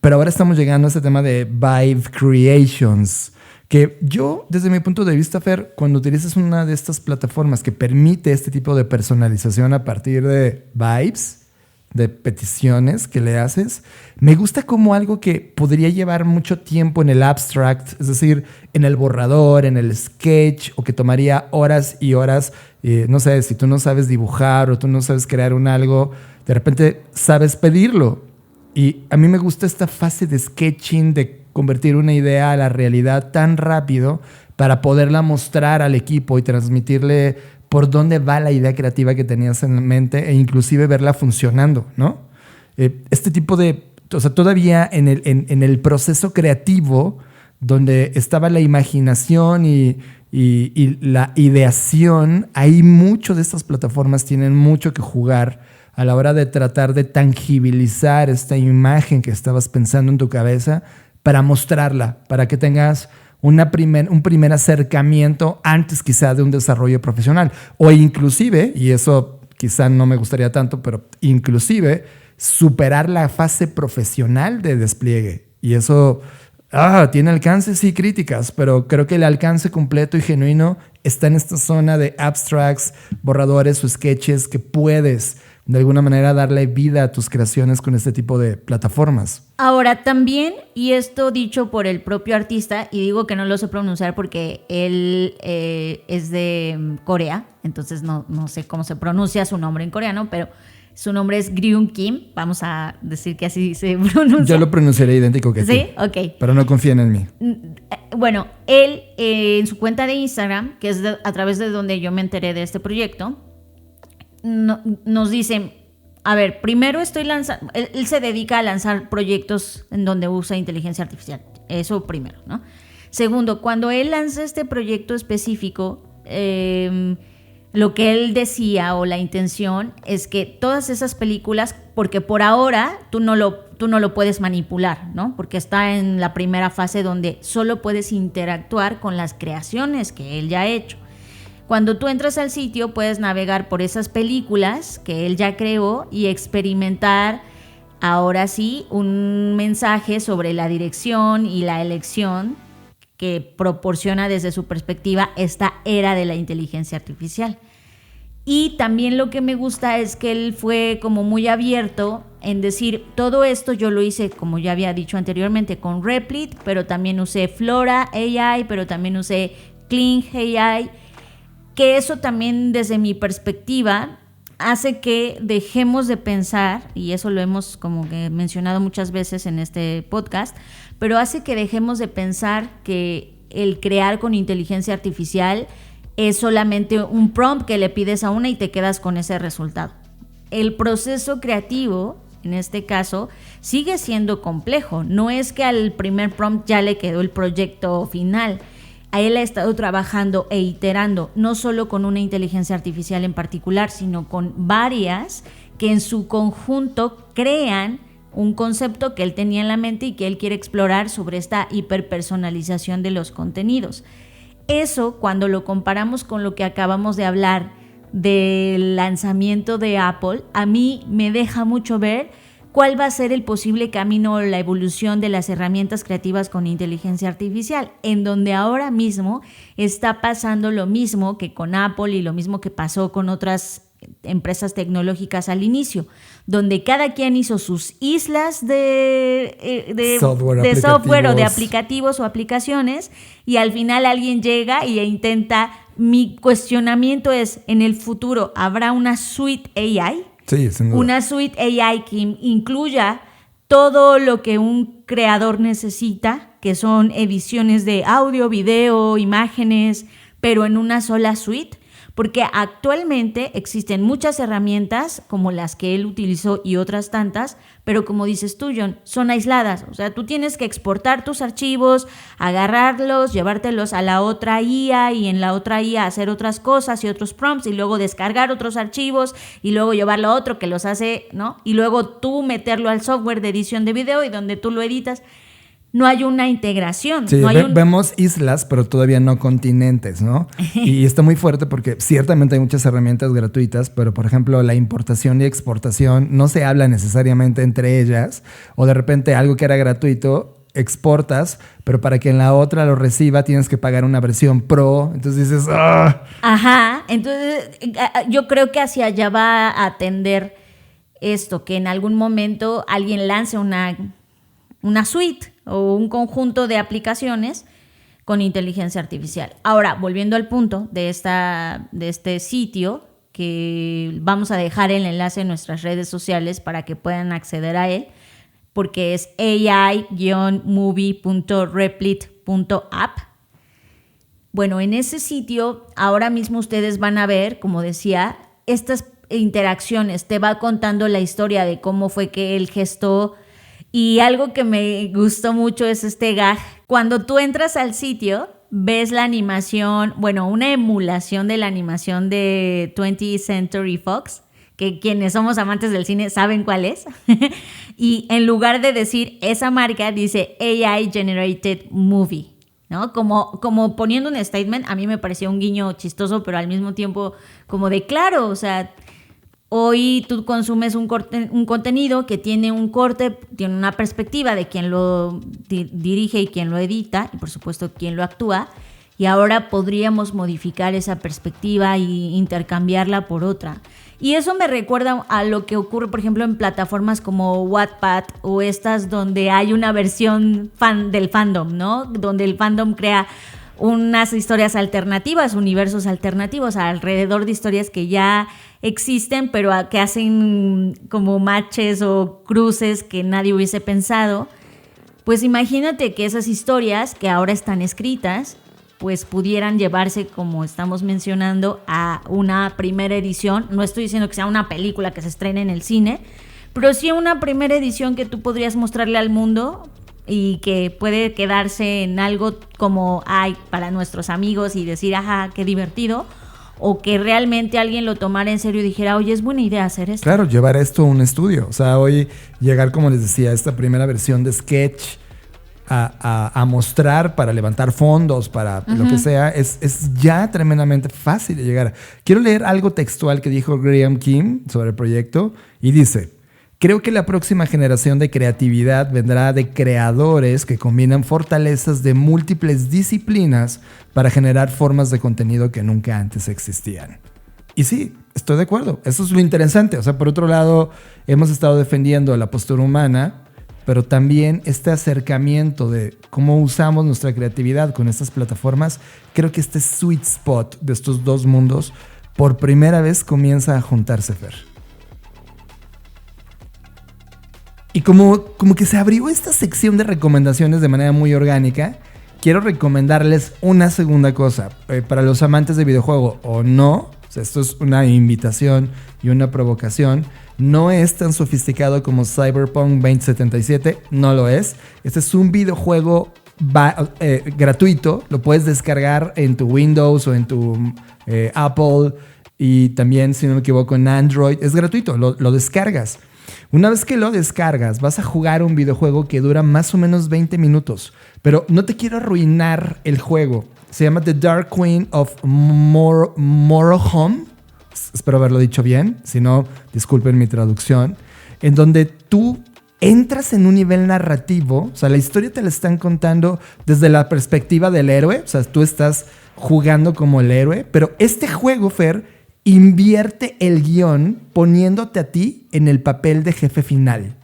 Pero ahora estamos llegando a este tema de vibe creations, que yo, desde mi punto de vista, Fer, cuando utilizas una de estas plataformas que permite este tipo de personalización a partir de vibes, de peticiones que le haces, me gusta como algo que podría llevar mucho tiempo en el abstract, es decir, en el borrador, en el sketch, o que tomaría horas y horas. No sé, si tú no sabes dibujar o tú no sabes crear algo, de repente sabes pedirlo. Y a mí me gusta esta fase de sketching, de convertir una idea a la realidad tan rápido para poderla mostrar al equipo y transmitirle por dónde va la idea creativa que tenías en mente e inclusive verla funcionando, ¿no? Este tipo de... O sea, todavía en el proceso creativo, donde estaba la imaginación y la ideación, ahí mucho de estas plataformas tienen mucho que jugar a la hora de tratar de tangibilizar esta imagen que estabas pensando en tu cabeza para mostrarla, para que tengas un primer acercamiento antes quizá de un desarrollo profesional. O inclusive, y eso quizá no me gustaría tanto, pero inclusive superar la fase profesional de despliegue. Y eso tiene alcances y críticas, pero creo que el alcance completo y genuino está en esta zona de abstracts, borradores o sketches que puedes de alguna manera darle vida a tus creaciones con este tipo de plataformas. Ahora también, y esto dicho por el propio artista, y digo que no lo sé pronunciar porque él es de Corea, entonces no sé cómo se pronuncia su nombre en coreano, pero su nombre es Gryun Kim, vamos a decir que así se pronuncia. Yo lo pronunciaré idéntico que ¿Sí? tú. Ok. Pero no confíen en mí. Bueno, él en su cuenta de Instagram, que es a través de donde yo me enteré de este proyecto, nos dicen, a ver, primero estoy lanzando, él se dedica a lanzar proyectos en donde usa inteligencia artificial, eso primero, ¿no? Segundo, cuando él lanza este proyecto específico, lo que él decía o la intención es que todas esas películas, porque por ahora tú no lo puedes manipular, ¿no? Porque está en la primera fase donde solo puedes interactuar con las creaciones que él ya ha hecho. Cuando tú entras al sitio puedes navegar por esas películas que él ya creó y experimentar ahora sí un mensaje sobre la dirección y la elección que proporciona desde su perspectiva esta era de la inteligencia artificial. Y también lo que me gusta es que él fue como muy abierto en decir, todo esto yo lo hice, como ya había dicho anteriormente, con Replit, pero también usé Flora AI, pero también usé Kling AI, que eso también desde mi perspectiva hace que dejemos de pensar, y eso lo hemos como que mencionado muchas veces en este podcast, pero hace que dejemos de pensar que el crear con inteligencia artificial es solamente un prompt que le pides a una y te quedas con ese resultado. El proceso creativo, en este caso, sigue siendo complejo. No es que al primer prompt ya le quedó el proyecto final. A él ha estado trabajando e iterando, no solo con una inteligencia artificial en particular, sino con varias que en su conjunto crean un concepto que él tenía en la mente y que él quiere explorar sobre esta hiperpersonalización de los contenidos. Eso, cuando lo comparamos con lo que acabamos de hablar del lanzamiento de Apple, a mí me deja mucho ver cuál va a ser el posible camino o la evolución de las herramientas creativas con inteligencia artificial, en donde ahora mismo está pasando lo mismo que con Apple y lo mismo que pasó con otras empresas tecnológicas al inicio, donde cada quien hizo sus islas de software o de aplicativos o aplicaciones, y al final alguien llega e intenta mi cuestionamiento es, ¿en el futuro habrá una suite AI? Sí, sin duda. Una suite AI que incluya todo lo que un creador necesita, que son ediciones de audio, video, imágenes, pero en una sola suite. Porque actualmente existen muchas herramientas como las que él utilizó y otras tantas, pero como dices tú, John, son aisladas. O sea, tú tienes que exportar tus archivos, agarrarlos, llevártelos a la otra IA y en la otra IA hacer otras cosas y otros prompts y luego descargar otros archivos y luego llevarlo a otro que los hace, ¿no? Y luego tú meterlo al software de edición de video y donde tú lo editas. No hay una integración. Sí, no hay vemos islas, pero todavía no continentes, ¿no? Y está muy fuerte porque ciertamente hay muchas herramientas gratuitas, pero por ejemplo la importación y exportación no se habla necesariamente entre ellas, o de repente algo que era gratuito exportas, pero para que en la otra lo reciba tienes que pagar una versión pro, entonces dices ¡ah! Ajá, entonces yo creo que hacia allá va a atender esto, que en algún momento alguien lance una suite o un conjunto de aplicaciones con inteligencia artificial. Ahora, volviendo al punto de este sitio, que vamos a dejar el enlace en nuestras redes sociales para que puedan acceder a él, porque es ai-movie.replit.app. Bueno, en ese sitio ahora mismo ustedes van a ver, como decía, estas interacciones. Te va contando la historia de cómo fue que él gestó. Y algo que me gustó mucho es este gag. Cuando tú entras al sitio, ves la animación, bueno, una emulación de la animación de 20th Century Fox, que quienes somos amantes del cine saben cuál es. Y en lugar de decir esa marca, dice AI Generated Movie, ¿no? Como poniendo un statement. A mí me pareció un guiño chistoso, pero al mismo tiempo como de claro, o sea, hoy tú consumes un contenido que tiene un corte, tiene una perspectiva de quien lo dirige y quien lo edita, y por supuesto quien lo actúa, y ahora podríamos modificar esa perspectiva e intercambiarla por otra. Y eso me recuerda a lo que ocurre, por ejemplo, en plataformas como Wattpad o estas donde hay una versión del fandom, ¿no? Donde el fandom crea unas historias alternativas, universos alternativos alrededor de historias que ya existen, pero que hacen como matches o cruces que nadie hubiese pensado. Pues imagínate que esas historias que ahora están escritas, pues pudieran llevarse, como estamos mencionando, a una primera edición. No estoy diciendo que sea una película que se estrene en el cine, pero sí una primera edición que tú podrías mostrarle al mundo y que puede quedarse en algo como para nuestros amigos y decir, ajá, qué divertido, o que realmente alguien lo tomara en serio y dijera, oye, es buena idea hacer esto. Claro, llevar esto a un estudio. O sea, hoy llegar, como les decía, a esta primera versión de Sketch a mostrar para levantar fondos, para lo que sea, es ya tremendamente fácil de llegar. Quiero leer algo textual que dijo Graham Kim sobre el proyecto y dice: creo que la próxima generación de creatividad vendrá de creadores que combinan fortalezas de múltiples disciplinas para generar formas de contenido que nunca antes existían. Y sí, estoy de acuerdo. Eso es lo interesante. O sea, por otro lado, hemos estado defendiendo la postura humana, pero también este acercamiento de cómo usamos nuestra creatividad con estas plataformas. Creo que este sweet spot de estos dos mundos por primera vez comienza a juntarse, Fer. Y como que se abrió esta sección de recomendaciones de manera muy orgánica, quiero recomendarles una segunda cosa. Para los amantes de videojuego o no, o sea, esto es una invitación y una provocación. No es tan sofisticado como Cyberpunk 2077, no lo es. Este es un videojuego gratuito, lo puedes descargar en tu Windows o en tu Apple y también, si no me equivoco, en Android. Es gratuito, lo descargas. Una vez que lo descargas, vas a jugar un videojuego que dura más o menos 20 minutos. Pero no te quiero arruinar el juego. Se llama The Dark Queen of Morrowind. Espero haberlo dicho bien. Si no, disculpen mi traducción. En donde tú entras en un nivel narrativo. O sea, la historia te la están contando desde la perspectiva del héroe. O sea, tú estás jugando como el héroe. Pero este juego, Fer, invierte el guión poniéndote a ti en el papel de jefe final.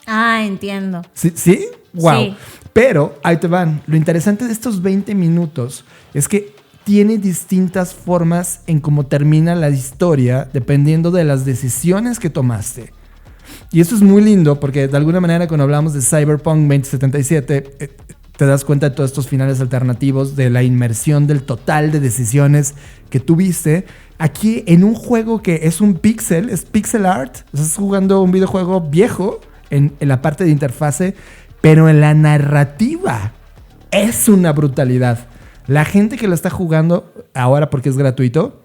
Ah, entiendo. ¿Sí? Wow. Sí. Pero ahí te van. Lo interesante de estos 20 minutos es que tiene distintas formas en cómo termina la historia dependiendo de las decisiones que tomaste. Y esto es muy lindo porque de alguna manera cuando hablamos de Cyberpunk 2077 te das cuenta de todos estos finales alternativos, de la inmersión del total de decisiones que tuviste. Aquí en un juego que es un pixel, es pixel art, estás jugando un videojuego viejo en la parte de interfase, pero en la narrativa es una brutalidad. La gente que lo está jugando ahora porque es gratuito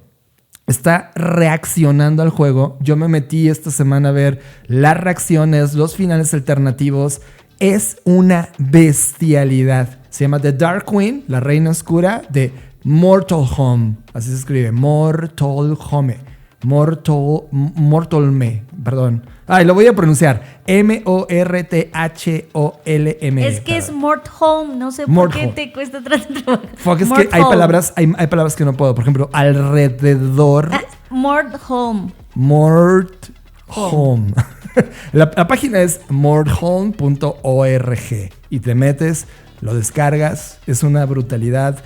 está reaccionando al juego. Yo me metí esta semana a ver las reacciones, los finales alternativos. Es una bestialidad. Se llama The Dark Queen, la reina oscura de Mortal Home. Así se escribe, Mortal Home. Mortalme, perdón. Lo voy a pronunciar. Mortholme. Es que es Mort Home, no sé Mort por qué Home. te cuesta trabajo. Es que hay palabras que no puedo. Por ejemplo, alrededor. Mort Home. Mort Home. La página es morthome.org y te metes, lo descargas, es una brutalidad.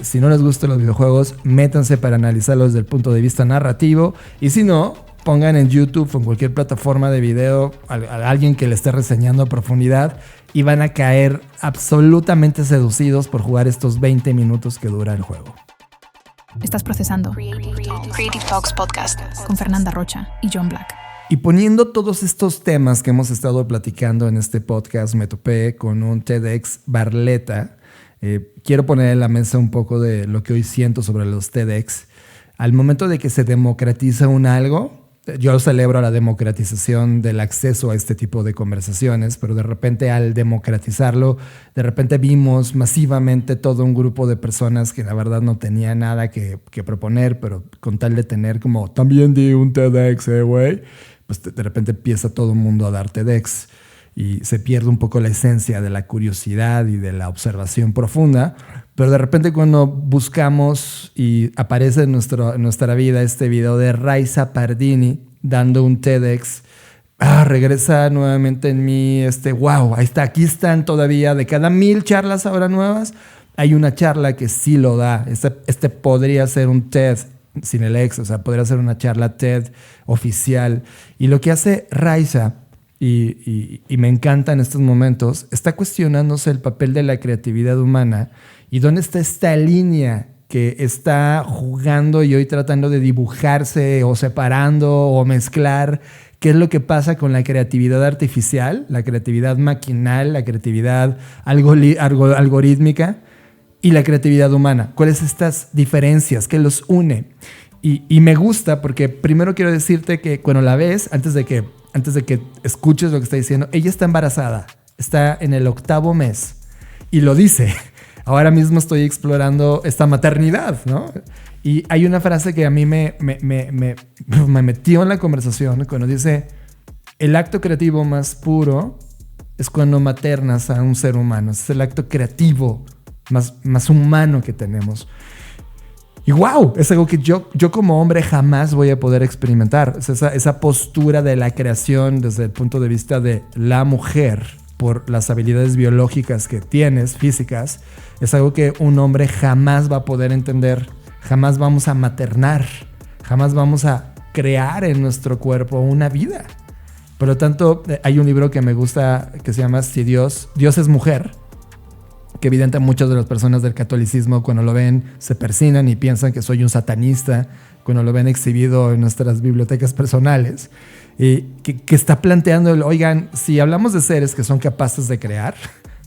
Si no les gustan los videojuegos, métanse para analizarlos desde el punto de vista narrativo, y si no, pongan en YouTube o en cualquier plataforma de video a alguien que le esté reseñando a profundidad y van a caer absolutamente seducidos por jugar estos 20 minutos que dura el juego. Estás procesando Creative Talks Podcast. con Fernanda Rocha y John Black. Y poniendo todos estos temas que hemos estado platicando en este podcast, me topé con un TEDx Barletta. Quiero poner en la mesa un poco de lo que hoy siento sobre los TEDx. Al momento de que se democratiza un algo, yo celebro la democratización del acceso a este tipo de conversaciones, pero de repente al democratizarlo, de repente vimos masivamente todo un grupo de personas que la verdad no tenía nada que proponer, pero con tal de tener como, también di un TEDx, güey, pues de repente empieza todo el mundo a dar TEDx y se pierde un poco la esencia de la curiosidad y de la observación profunda. Pero de repente cuando buscamos y aparece en nuestra vida este video de Raiza Pardini dando un TEDx, regresa nuevamente en mí wow, ahí está, aquí están todavía, de cada 1000 charlas ahora nuevas, hay una charla que sí lo da. Este podría ser un TED sin el ex, o sea, podría ser una charla TED oficial. Y lo que hace Raiza, y me encanta en estos momentos, está cuestionándose el papel de la creatividad humana y dónde está esta línea que está jugando y hoy tratando de dibujarse o separando o mezclar qué es lo que pasa con la creatividad artificial, la creatividad maquinal, la creatividad algorítmica y la creatividad humana. ¿Cuáles estas diferencias? ¿Qué los une? Y me gusta porque primero quiero decirte que cuando la ves, antes de que escuches lo que está diciendo, ella está embarazada, está en el 8º mes y lo dice. Ahora mismo estoy explorando esta maternidad, ¿no? Y hay una frase que a mí me metió en la conversación cuando dice: el acto creativo más puro es cuando maternas a un ser humano. Es el acto creativo más humano que tenemos. Y wow, es algo que yo como hombre jamás voy a poder experimentar. Es esa postura de la creación desde el punto de vista de la mujer, por las habilidades biológicas que tienes, físicas, es algo que un hombre jamás va a poder entender. Jamás vamos a maternar, jamás vamos a crear en nuestro cuerpo una vida. Por lo tanto, hay un libro que me gusta que se llama Si Dios es mujer, que evidentemente muchas de las personas del catolicismo cuando lo ven se persignan y piensan que soy un satanista cuando lo ven exhibido en nuestras bibliotecas personales, que está planteando, oigan, si hablamos de seres que son capaces de crear,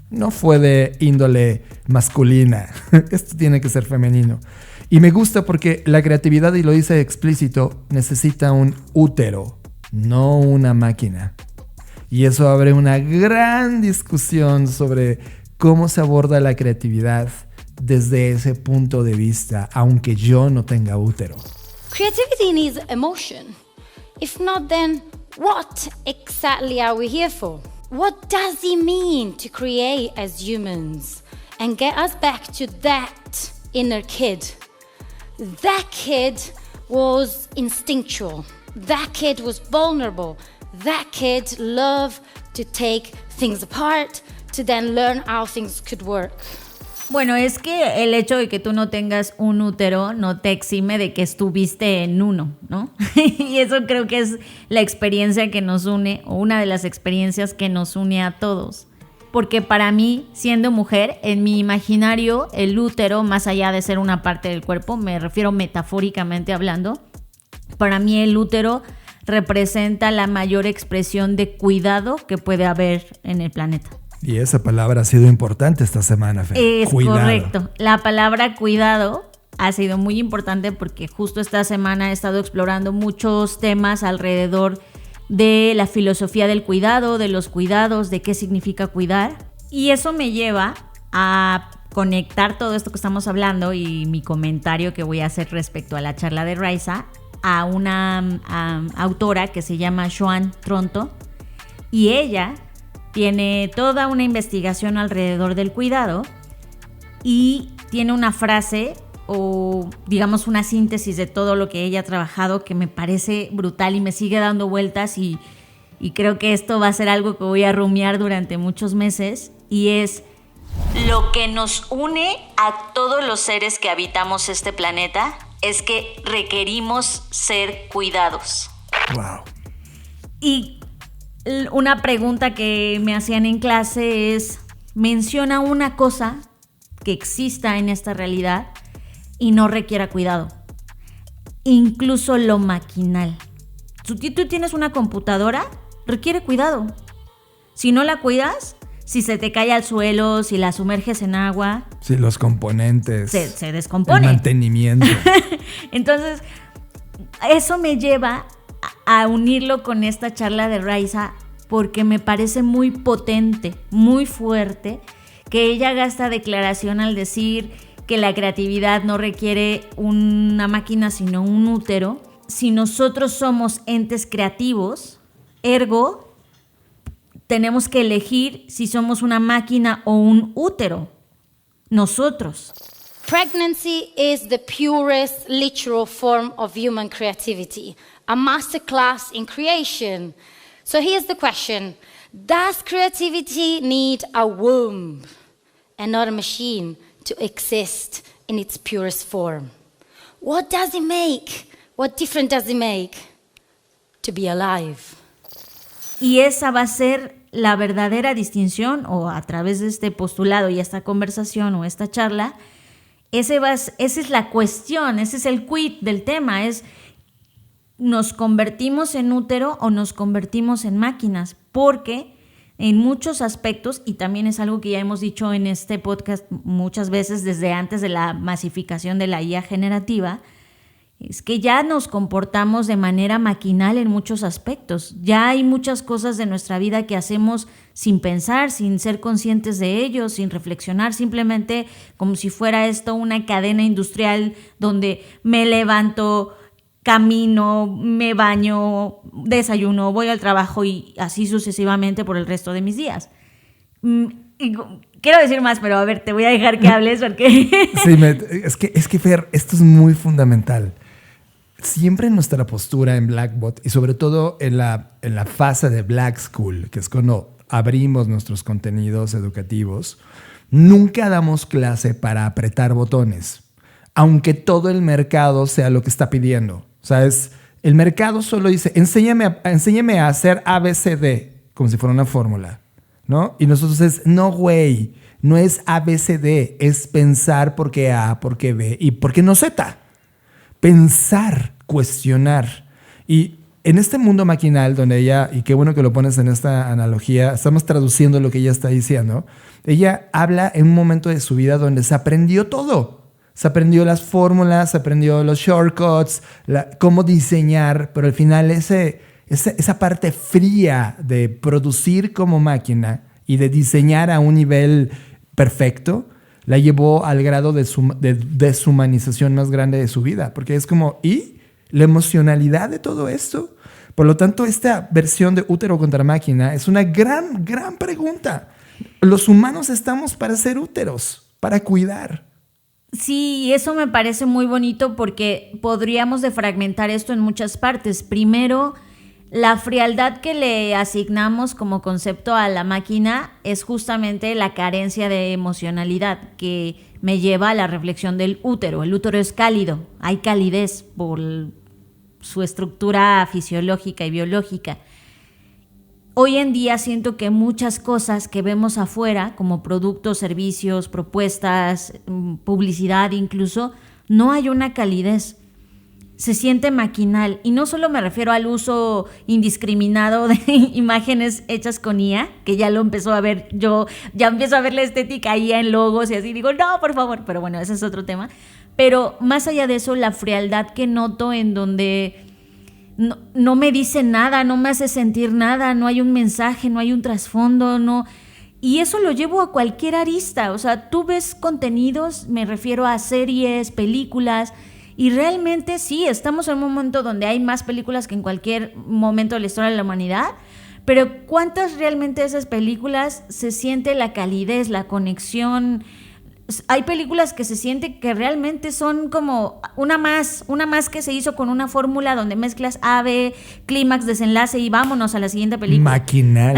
no fue de índole masculina, esto tiene que ser femenino. Y me gusta porque la creatividad, y lo dice explícito, necesita un útero, no una máquina. Y eso abre una gran discusión sobre cómo se aborda la creatividad desde ese punto de vista, aunque yo no tenga útero. Creativity needs emotion. If not, then what exactly are we here for? What does it mean to create as humans and get us back to that inner kid? That kid was instinctual. That kid was vulnerable. That kid loved to take things apart to then learn how things could work. Bueno, es que el hecho de que tú no tengas un útero no te exime de que estuviste en uno, ¿no? Y eso creo que es la experiencia que nos une, o una de las experiencias que nos une a todos. Porque para mí, siendo mujer, en mi imaginario, el útero, más allá de ser una parte del cuerpo, me refiero metafóricamente hablando, para mí el útero representa la mayor expresión de cuidado que puede haber en el planeta. Y esa palabra ha sido importante esta semana, Fer. Es Cuidado. correcto. La palabra cuidado ha sido muy importante porque justo esta semana he estado explorando muchos temas alrededor de la filosofía del cuidado, de los cuidados, de qué significa cuidar. Y eso me lleva a conectar todo esto que estamos hablando y mi comentario que voy a hacer respecto a la charla de Raiza a una autora que se llama Joan Tronto, y ella tiene toda una investigación alrededor del cuidado y tiene una frase o digamos una síntesis de todo lo que ella ha trabajado que me parece brutal y me sigue dando vueltas y creo que esto va a ser algo que voy a rumiar durante muchos meses, y es: lo que nos une a todos los seres que habitamos este planeta es que requerimos ser cuidados. Wow. Y una pregunta que me hacían en clase es: menciona una cosa que exista en esta realidad y no requiera cuidado, incluso lo maquinal. Tú tienes una computadora, requiere cuidado. Si no la cuidas, si se te cae al suelo, si la sumerges en agua, Sí, los componentes. se descompone. El mantenimiento. Entonces, eso me lleva a unirlo con esta charla de Raiza, porque me parece muy potente, muy fuerte, que ella haga esta declaración al decir que la creatividad no requiere una máquina, sino un útero. Si nosotros somos entes creativos, ergo, tenemos que elegir si somos una máquina o un útero. Nosotros. Pregnancy is the purest literal form of human creativity, a masterclass in creation. So here's the question: does creativity need a womb and not a machine to exist in its purest form? What does it make? What difference does it make to be alive? Y esa va a ser la verdadera distinción, o a través de este postulado y esta conversación o esta charla, esa es la cuestión, ese es el quid del tema, es: ¿nos convertimos en útero o nos convertimos en máquinas? Porque en muchos aspectos, y también es algo que ya hemos dicho en este podcast muchas veces desde antes de la masificación de la IA generativa, es que ya nos comportamos de manera maquinal en muchos aspectos. Ya hay muchas cosas de nuestra vida que hacemos sin pensar, sin ser conscientes de ello, sin reflexionar, simplemente como si fuera esto una cadena industrial donde me levanto, camino, me baño, desayuno, voy al trabajo y así sucesivamente por el resto de mis días. Y quiero decir más, pero a ver, te voy a dejar que hables porque... Sí, es que Fer, esto es muy fundamental. Siempre en nuestra postura en Blackbot y sobre todo en la fase de Black School, que es cuando abrimos nuestros contenidos educativos, nunca damos clase para apretar botones, aunque todo el mercado sea lo que está pidiendo. O sea, el mercado solo dice: enséñame a hacer ABCD, como si fuera una fórmula, ¿no? Y nosotros no, güey, no es ABCD, es pensar por qué A, por qué B y por qué no Z. Pensar, cuestionar. Y en este mundo maquinal donde ella, y qué bueno que lo pones en esta analogía, estamos traduciendo lo que ella está diciendo. Ella habla en un momento de su vida donde se aprendió todo. Se aprendió las fórmulas, se aprendió los shortcuts, cómo diseñar, pero al final esa parte fría de producir como máquina y de diseñar a un nivel perfecto la llevó al grado de deshumanización más grande de su vida, porque es como, ¿y la emocionalidad de todo esto? Por lo tanto, esta versión de útero contra máquina es una gran, gran pregunta. Los humanos estamos para ser úteros, para cuidar. Sí, eso me parece muy bonito porque podríamos defragmentar esto en muchas partes. Primero, La frialdad que le asignamos como concepto a la máquina es justamente la carencia de emocionalidad que me lleva a la reflexión del útero. El útero es cálido, hay calidez por su estructura fisiológica y biológica. Hoy en día siento que muchas cosas que vemos afuera, como productos, servicios, propuestas, publicidad incluso, no hay una calidez. Se siente maquinal, y no solo me refiero al uso indiscriminado de imágenes hechas con IA, que ya lo empezó a ver, yo ya empiezo a ver la estética IA en logos y así, digo, no, por favor, pero bueno, ese es otro tema. Pero más allá de eso, la frialdad que noto en donde no me dice nada, no me hace sentir nada, no hay un mensaje, no hay un trasfondo, no. Y eso lo llevo a cualquier arista, o sea, tú ves contenidos, me refiero a series, películas, y realmente sí, estamos en un momento donde hay más películas que en cualquier momento de la historia de la humanidad, pero ¿cuántas realmente de esas películas se siente la calidez, la conexión? Hay películas que se siente que realmente son como una más que se hizo con una fórmula donde mezclas A, B, clímax, desenlace y vámonos a la siguiente película. Maquinal.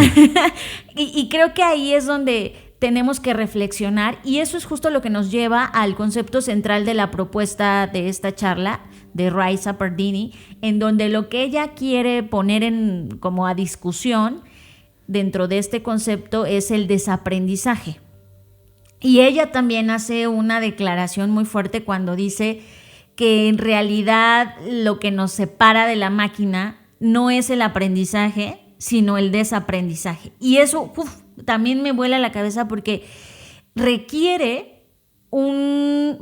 y creo que ahí es donde tenemos que reflexionar, y eso es justo lo que nos lleva al concepto central de la propuesta de esta charla de Raisa Pardini, en donde lo que ella quiere poner como a discusión dentro de este concepto es el desaprendizaje. Y ella también hace una declaración muy fuerte cuando dice que en realidad lo que nos separa de la máquina no es el aprendizaje, sino el desaprendizaje. Y eso también me vuela la cabeza porque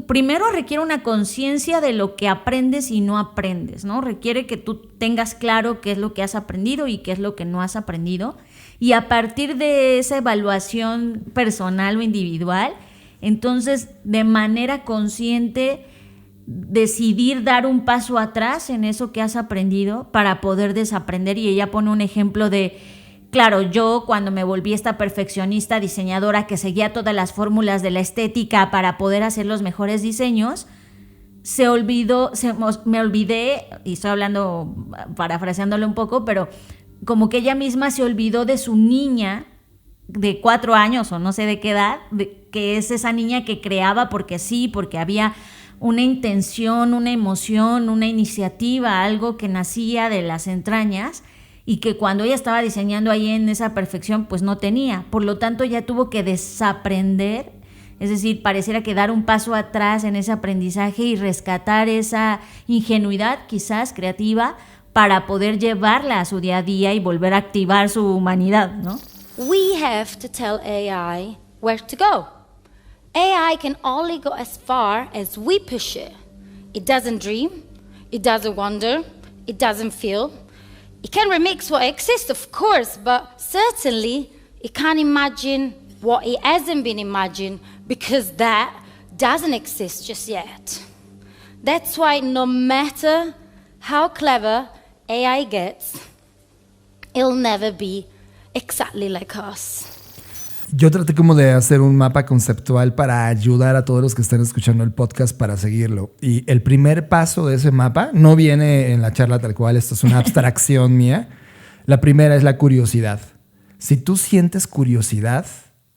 primero requiere una conciencia de lo que aprendes y no aprendes, ¿no? Requiere que tú tengas claro qué es lo que has aprendido y qué es lo que no has aprendido. Y a partir de esa evaluación personal o individual, entonces de manera consciente decidir dar un paso atrás en eso que has aprendido para poder desaprender. Y ella pone un ejemplo de, claro, yo cuando me volví esta perfeccionista diseñadora que seguía todas las fórmulas de la estética para poder hacer los mejores diseños, me olvidé, y estoy hablando, parafraseándolo un poco, pero como que ella misma se olvidó de su niña de 4 años o no sé de qué edad, que es esa niña que creaba porque sí, porque había una intención, una emoción, una iniciativa, algo que nacía de las entrañas y que cuando ella estaba diseñando ahí en esa perfección, pues no tenía. Por lo tanto, ella tuvo que desaprender, es decir, pareciera que dar un paso atrás en ese aprendizaje y rescatar esa ingenuidad, quizás creativa, para poder llevarla a su día a día y volver a activar su humanidad, ¿no? We have to tell AI where to go. AI can only go as far as we push it. It doesn't dream, it doesn't wonder, it doesn't feel. It can remix what exists, of course, but certainly it can't imagine what it hasn't been imagined because that doesn't exist just yet. That's why no matter how clever AI gets, it'll never be exactly like us. Yo traté como de hacer un mapa conceptual para ayudar a todos los que están escuchando el podcast para seguirlo. Y el primer paso de ese mapa no viene en la charla tal cual, esto es una abstracción mía. La primera es la curiosidad. Si tú sientes curiosidad,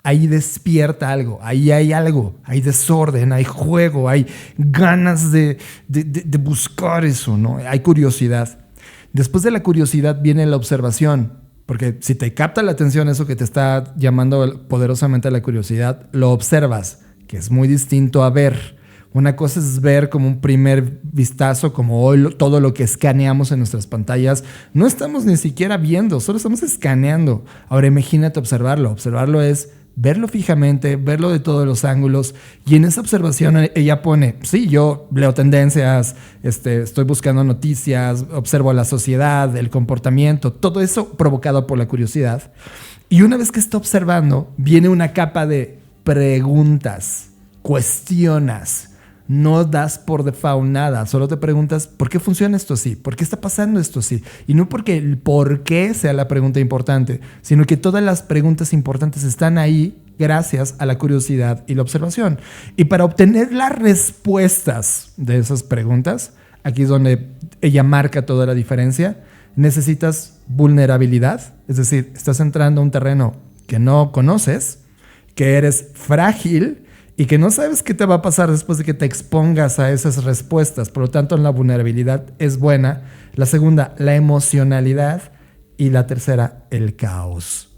ahí despierta algo, ahí hay algo, hay desorden, hay juego, hay ganas de buscar eso, ¿no? Hay curiosidad. Después de la curiosidad viene la observación. Porque si te capta la atención eso que te está llamando poderosamente a la curiosidad, lo observas, que es muy distinto a ver. Una cosa es ver como un primer vistazo, como hoy todo lo que escaneamos en nuestras pantallas. No estamos ni siquiera viendo, solo estamos escaneando. Ahora imagínate observarlo. Observarlo es verlo fijamente, verlo de todos los ángulos. Y en esa observación ella pone, sí, yo leo tendencias, estoy buscando noticias, observo la sociedad, el comportamiento, todo eso provocado por la curiosidad. Y una vez que está observando, viene una capa de preguntas, cuestionas. No das por default nada, solo te preguntas ¿por qué funciona esto así? ¿Por qué está pasando esto así? Y no porque el por qué sea la pregunta importante, sino que todas las preguntas importantes están ahí gracias a la curiosidad y la observación. Y para obtener las respuestas de esas preguntas, aquí es donde ella marca toda la diferencia, necesitas vulnerabilidad, es decir, estás entrando a un terreno que no conoces, que eres frágil y que no sabes qué te va a pasar después de que te expongas a esas respuestas. Por lo tanto, la vulnerabilidad es buena. La segunda, la emocionalidad. Y la tercera, el caos.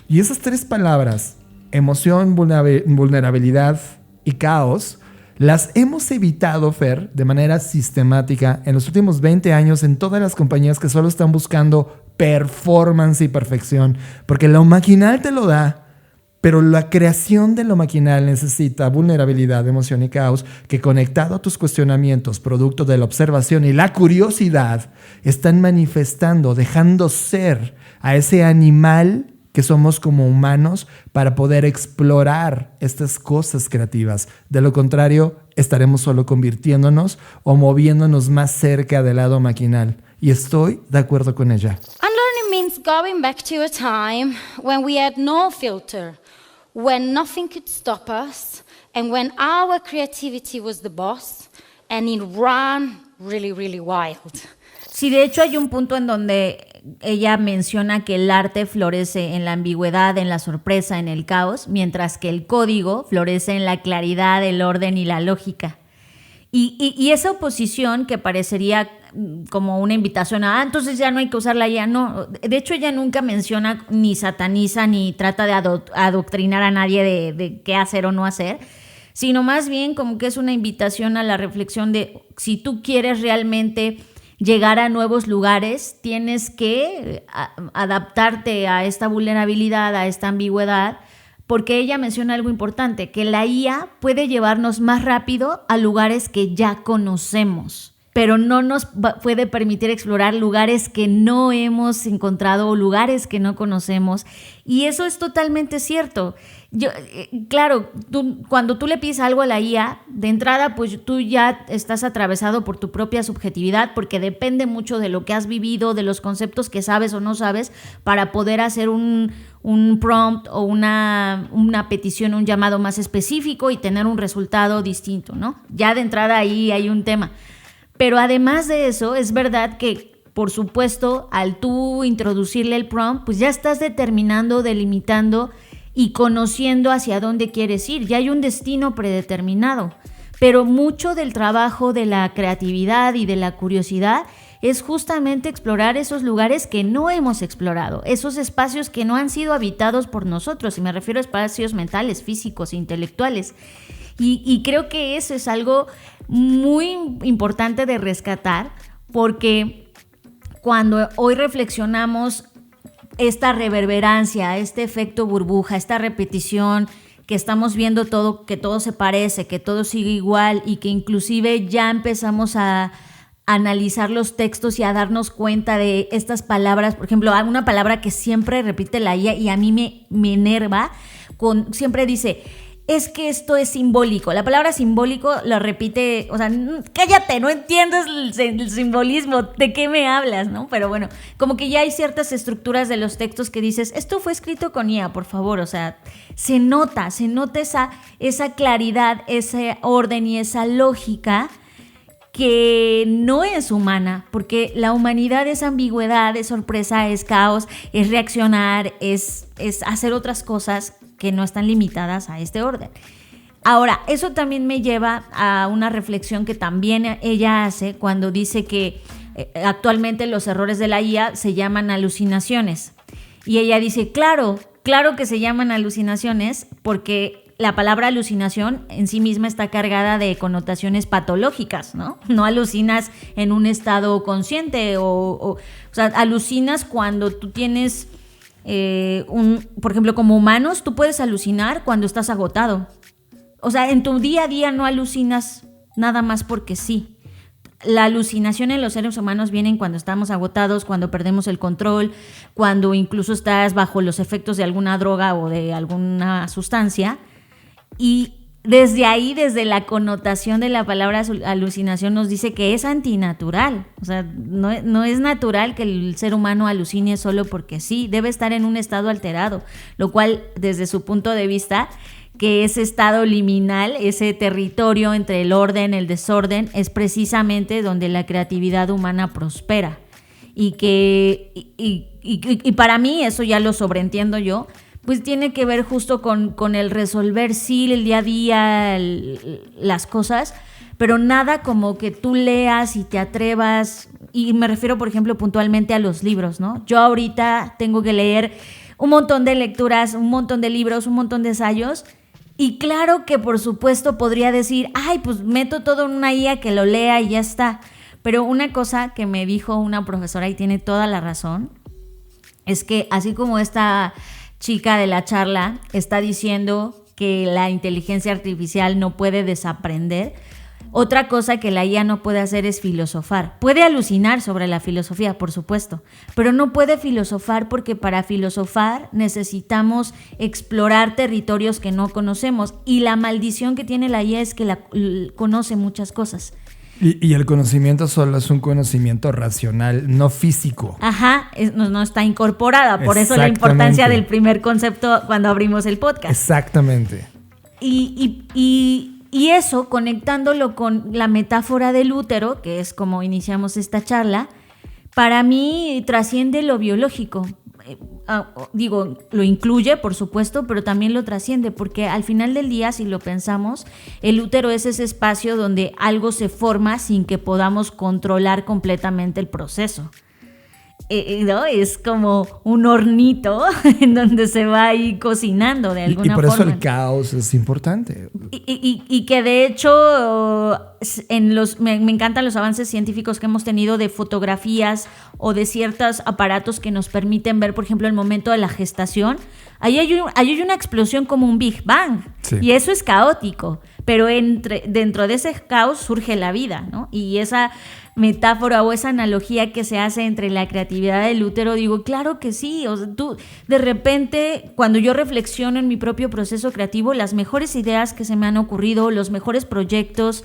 Y esas tres palabras, emoción, vulnerabilidad y caos, las hemos evitado, Fer, de manera sistemática en los últimos 20 años en todas las compañías que solo están buscando performance y perfección, porque lo maquinal te lo da, pero la creación de lo maquinal necesita vulnerabilidad, emoción y caos, que conectado a tus cuestionamientos, producto de la observación y la curiosidad, están manifestando, dejando ser a ese animal que somos como humanos para poder explorar estas cosas creativas. De lo contrario, estaremos solo convirtiéndonos o moviéndonos más cerca del lado maquinal. Y estoy de acuerdo con ella. Unlearning means going back to a time when we had no filter, when nothing could stop us, and when our creativity was the boss, and it ran really, really wild. Sí, de hecho hay un punto en donde ella menciona que el arte florece en la ambigüedad, en la sorpresa, en el caos, mientras que el código florece en la claridad, el orden y la lógica. Y esa oposición que parecería como una invitación a, entonces ya no hay que usarla ya, no. De hecho, ella nunca menciona, ni sataniza, ni trata de adoctrinar a nadie de qué hacer o no hacer, sino más bien como que es una invitación a la reflexión de si tú quieres realmente llegar a nuevos lugares, tienes que adaptarte a esta vulnerabilidad, a esta ambigüedad, porque ella menciona algo importante, que la IA puede llevarnos más rápido a lugares que ya conocemos, pero no nos puede permitir explorar lugares que no hemos encontrado o lugares que no conocemos. Y eso es totalmente cierto. Claro, cuando tú le pides algo a la IA, de entrada, pues tú ya estás atravesado por tu propia subjetividad, porque depende mucho de lo que has vivido, de los conceptos que sabes o no sabes, para poder hacer un prompt o una petición, un llamado más específico y tener un resultado distinto, ¿no? Ya de entrada ahí hay un tema. Pero además de eso, es verdad que, por supuesto, al tú introducirle el prompt, pues ya estás determinando, delimitando y conociendo hacia dónde quieres ir. Ya hay un destino predeterminado. Pero mucho del trabajo de la creatividad y de la curiosidad es justamente explorar esos lugares que no hemos explorado, esos espacios que no han sido habitados por nosotros, y me refiero a espacios mentales, físicos, intelectuales. Y creo que eso es algo muy importante de rescatar, porque cuando hoy reflexionamos esta reverberancia, este efecto burbuja, esta repetición, que estamos viendo todo, que todo se parece, que todo sigue igual, y que inclusive ya empezamos a analizar los textos y a darnos cuenta de estas palabras. Por ejemplo, una palabra que siempre repite la IA y a mí me enerva, siempre dice, es que esto es simbólico. La palabra simbólico lo repite, o sea, cállate, no entiendes el simbolismo, ¿de qué me hablas? ¿No? Pero bueno, como que ya hay ciertas estructuras de los textos que dices, esto fue escrito con IA, por favor, o sea, se nota esa claridad, ese orden y esa lógica que no es humana, porque la humanidad es ambigüedad, es sorpresa, es caos, es reaccionar, es hacer otras cosas que no están limitadas a este orden. Ahora, eso también me lleva a una reflexión que también ella hace cuando dice que actualmente los errores de la IA se llaman alucinaciones. Y ella dice, claro que se llaman alucinaciones, porque la palabra alucinación en sí misma está cargada de connotaciones patológicas, ¿no? No alucinas en un estado consciente o sea, alucinas cuando tú tienes por ejemplo, como humanos, tú puedes alucinar cuando estás agotado. O sea, en tu día a día no alucinas nada más porque sí. La alucinación en los seres humanos viene cuando estamos agotados, cuando perdemos el control, cuando incluso estás bajo los efectos de alguna droga o de alguna sustancia. Y desde ahí, desde la connotación de la palabra alucinación, nos dice que es antinatural. O sea, no es natural que el ser humano alucine solo porque sí, debe estar en un estado alterado, lo cual, desde su punto de vista, que ese estado liminal, ese territorio entre el orden y el desorden, es precisamente donde la creatividad humana prospera. y para mí, eso ya lo sobreentiendo yo, pues tiene que ver justo con el resolver, sí, el día a día, las cosas, pero nada como que tú leas y te atrevas, y me refiero, por ejemplo, puntualmente a los libros, ¿no? Yo ahorita tengo que leer un montón de lecturas, un montón de libros, un montón de ensayos, y claro que por supuesto podría decir, ay, pues meto todo en una IA que lo lea y ya está. Pero una cosa que me dijo una profesora, y tiene toda la razón, es que así como esta chica de la charla está diciendo que la inteligencia artificial no puede desaprender, otra cosa que la IA no puede hacer es filosofar. Puede alucinar sobre la filosofía, por supuesto, pero no puede filosofar porque para filosofar necesitamos explorar territorios que no conocemos, y la maldición que tiene la IA es que conoce muchas cosas. Y el conocimiento solo es un conocimiento racional, no físico. Ajá, no está incorporada, por eso la importancia del primer concepto cuando abrimos el podcast. Exactamente. Y eso, conectándolo con la metáfora del útero, que es como iniciamos esta charla, para mí trasciende lo biológico. Digo, lo incluye, por supuesto, pero también lo trasciende, porque al final del día, si lo pensamos, el útero es ese espacio donde algo se forma sin que podamos controlar completamente el proceso. ¿No? Es como un hornito en donde se va ahí cocinando de alguna forma. Y por eso el caos es importante. Y que de hecho me encantan los avances científicos que hemos tenido de fotografías o de ciertos aparatos que nos permiten ver, por ejemplo, el momento de la gestación. Ahí hay una explosión como un Big Bang, sí. Y eso es caótico, pero dentro de ese caos surge la vida, ¿no? Y esa metáfora o esa analogía que se hace entre la creatividad del útero, digo, claro que sí. O sea, tú, de repente, cuando yo reflexiono en mi propio proceso creativo, las mejores ideas que se me han ocurrido, los mejores proyectos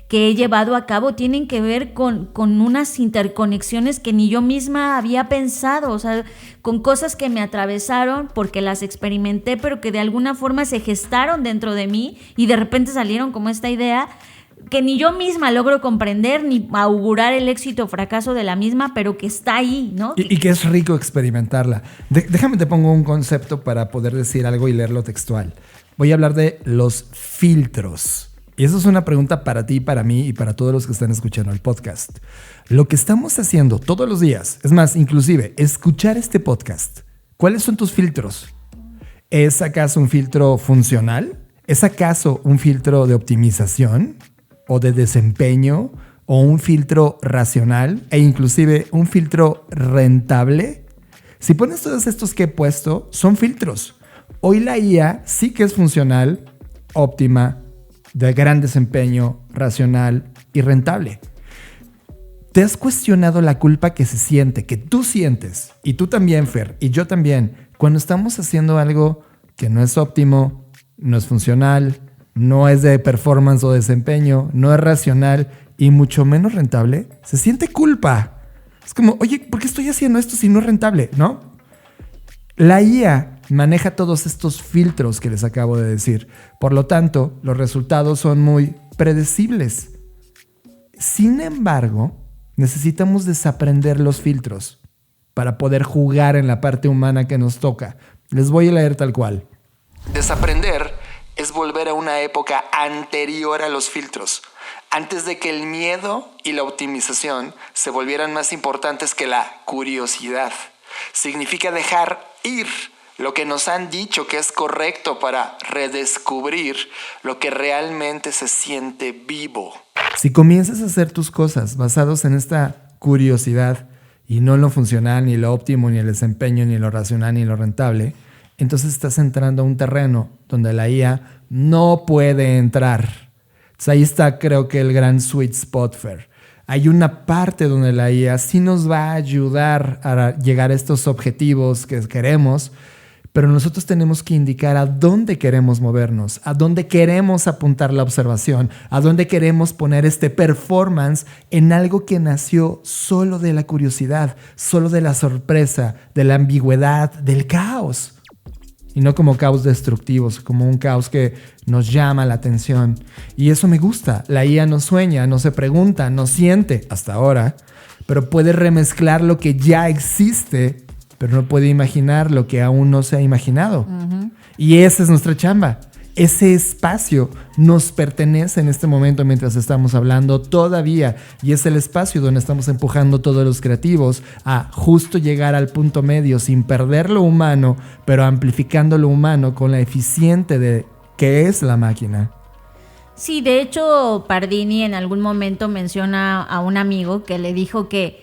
que he llevado a cabo tienen que ver con unas interconexiones que ni yo misma había pensado, o sea, con cosas que me atravesaron porque las experimenté, pero que de alguna forma se gestaron dentro de mí y de repente salieron como esta idea que ni yo misma logro comprender ni augurar el éxito o fracaso de la misma, pero que está ahí, ¿no? Y que es rico experimentarla. Déjame te pongo un concepto para poder decir algo y leerlo textual. Voy a hablar de los filtros. Y eso es una pregunta para ti, para mí y para todos los que están escuchando el podcast. Lo que estamos haciendo todos los días, es más, inclusive, escuchar este podcast. ¿Cuáles son tus filtros? ¿Es acaso un filtro funcional? ¿Es acaso un filtro de optimización o de desempeño o un filtro racional e inclusive un filtro rentable? Si pones todos estos que he puesto, son filtros. Hoy la IA sí que es funcional, óptima, de gran desempeño, racional y rentable. ¿Te has cuestionado la culpa que se siente, que tú sientes, y tú también, Fer, y yo también, cuando estamos haciendo algo que no es óptimo, no es funcional, no es de performance o desempeño, no es racional y mucho menos rentable? Se siente culpa. Es como, oye, ¿por qué estoy haciendo esto si no es rentable? ¿No? La IA maneja todos estos filtros que les acabo de decir. Por lo tanto, los resultados son muy predecibles. Sin embargo, necesitamos desaprender los filtros para poder jugar en la parte humana que nos toca. Les voy a leer tal cual. Desaprender es volver a una época anterior a los filtros, antes de que el miedo y la optimización se volvieran más importantes que la curiosidad. Significa dejar ir lo que nos han dicho que es correcto para redescubrir lo que realmente se siente vivo. Si comienzas a hacer tus cosas basados en esta curiosidad y no en lo funcional, ni lo óptimo, ni el desempeño, ni lo racional, ni lo rentable, entonces estás entrando a un terreno donde la IA no puede entrar. Entonces ahí está, creo que el gran sweet spot, Fer. Hay una parte donde la IA sí nos va a ayudar a llegar a estos objetivos que queremos, pero nosotros tenemos que indicar a dónde queremos movernos, a dónde queremos apuntar la observación, a dónde queremos poner este performance en algo que nació solo de la curiosidad, solo de la sorpresa, de la ambigüedad, del caos. Y no como caos destructivos, como un caos que nos llama la atención. Y eso me gusta. La IA no sueña, no se pregunta, no siente, hasta ahora. pero puede remezclar lo que ya existe, pero no puede imaginar lo que aún no se ha imaginado. Uh-huh. Y esa es nuestra chamba. Ese espacio nos pertenece en este momento mientras estamos hablando todavía, y es el espacio donde estamos empujando todos los creativos a justo llegar al punto medio sin perder lo humano, pero amplificando lo humano con la eficiente de que es la máquina. Sí, de hecho Pardini en algún momento menciona a un amigo que le dijo que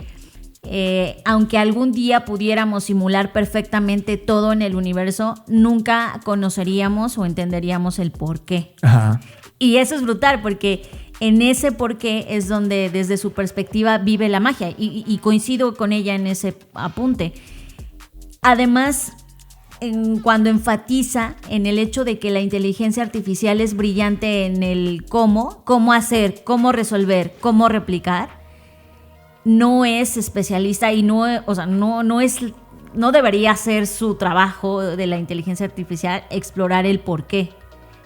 aunque algún día pudiéramos simular perfectamente todo en el universo, nunca conoceríamos o entenderíamos el por qué. Ajá. Y eso es brutal, porque en ese por qué es donde desde su perspectiva vive la magia, y coincido con ella en ese apunte. Además, cuando enfatiza en el hecho de que la inteligencia artificial es brillante en el cómo hacer, cómo resolver, cómo replicar, no es especialista y no debería ser su trabajo de la inteligencia artificial explorar el porqué,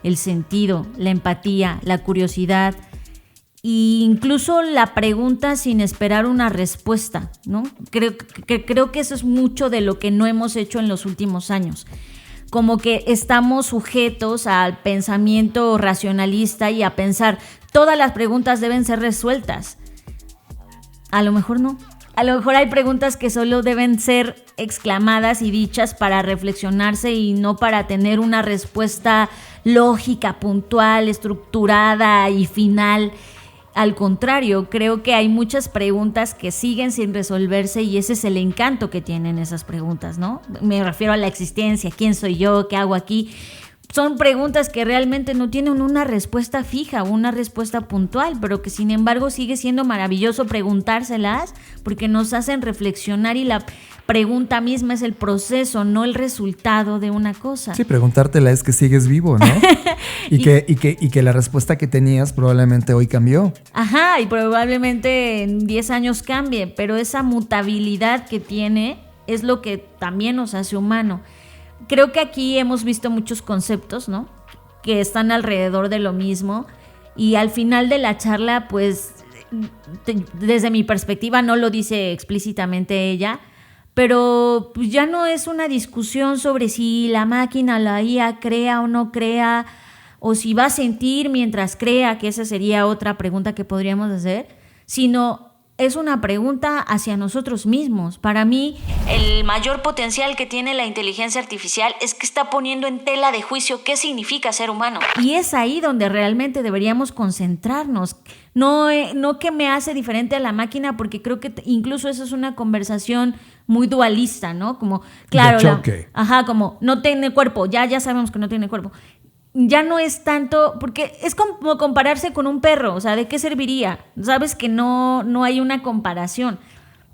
el sentido, la empatía, la curiosidad e incluso la pregunta sin esperar una respuesta, ¿no? Creo que eso es mucho de lo que no hemos hecho en los últimos años. Como que estamos sujetos al pensamiento racionalista y a pensar todas las preguntas deben ser resueltas. A lo mejor no. A lo mejor hay preguntas que solo deben ser exclamadas y dichas para reflexionarse y no para tener una respuesta lógica, puntual, estructurada y final. Al contrario, creo que hay muchas preguntas que siguen sin resolverse y ese es el encanto que tienen esas preguntas, ¿no? Me refiero a la existencia, ¿quién soy yo? ¿Qué hago aquí? Son preguntas que realmente no tienen una respuesta fija, una respuesta puntual, pero que sin embargo sigue siendo maravilloso preguntárselas porque nos hacen reflexionar, y la pregunta misma es el proceso, no el resultado de una cosa. Sí, preguntártela es que sigues vivo, ¿no? y que la respuesta que tenías probablemente hoy cambió. Ajá, y probablemente en 10 años cambie, pero esa mutabilidad que tiene es lo que también nos hace humano. Creo que aquí hemos visto muchos conceptos, ¿no?, que están alrededor de lo mismo, y al final de la charla, pues, desde mi perspectiva, no lo dice explícitamente ella, pero pues ya no es una discusión sobre si la máquina, la IA, crea o no crea, o si va a sentir mientras crea, que esa sería otra pregunta que podríamos hacer, sino es una pregunta hacia nosotros mismos. Para mí, el mayor potencial que tiene la inteligencia artificial es que está poniendo en tela de juicio qué significa ser humano. Y es ahí donde realmente deberíamos concentrarnos. No que me hace diferente a la máquina, porque creo que incluso eso es una conversación muy dualista, ¿no? Como, claro, de choque. Como no tiene cuerpo, ya sabemos que no tiene cuerpo. Ya no es tanto, porque es como compararse con un perro, o sea, ¿de qué serviría? Sabes que no hay una comparación,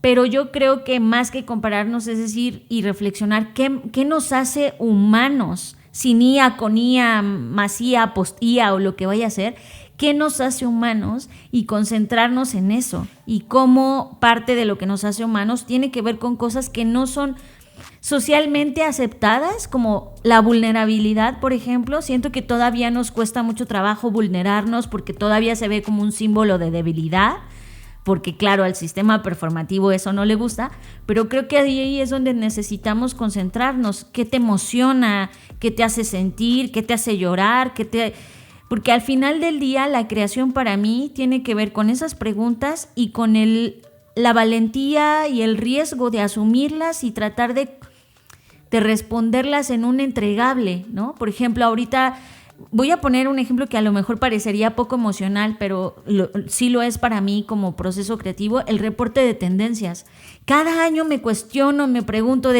pero yo creo que más que compararnos es decir y reflexionar qué nos hace humanos, sin IA, con IA, más IA, post-IA o lo que vaya a ser, qué nos hace humanos y concentrarnos en eso, y cómo parte de lo que nos hace humanos tiene que ver con cosas que no son socialmente aceptadas, como la vulnerabilidad, por ejemplo. Siento que todavía nos cuesta mucho trabajo vulnerarnos porque todavía se ve como un símbolo de debilidad, porque claro, al sistema performativo eso no le gusta, pero creo que ahí es donde necesitamos concentrarnos. ¿Qué te emociona? ¿Qué te hace sentir? ¿Qué te hace llorar? Porque al final del día la creación para mí tiene que ver con esas preguntas y con la valentía y el riesgo de asumirlas y tratar de responderlas en un entregable, ¿no? Por ejemplo, ahorita voy a poner un ejemplo que a lo mejor parecería poco emocional, pero sí lo es para mí como proceso creativo: el reporte de tendencias. Cada año me cuestiono, me pregunto,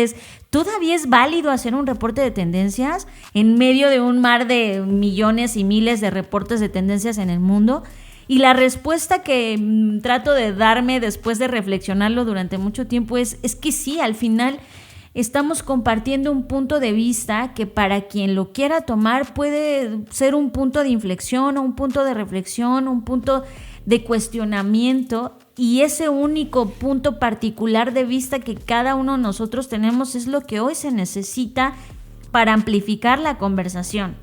¿todavía es válido hacer un reporte de tendencias en medio de un mar de millones y miles de reportes de tendencias en el mundo? Y la respuesta que trato de darme después de reflexionarlo durante mucho tiempo es que sí, al final estamos compartiendo un punto de vista que para quien lo quiera tomar puede ser un punto de inflexión o un punto de reflexión, un punto de cuestionamiento, y ese único punto particular de vista que cada uno de nosotros tenemos es lo que hoy se necesita para amplificar la conversación.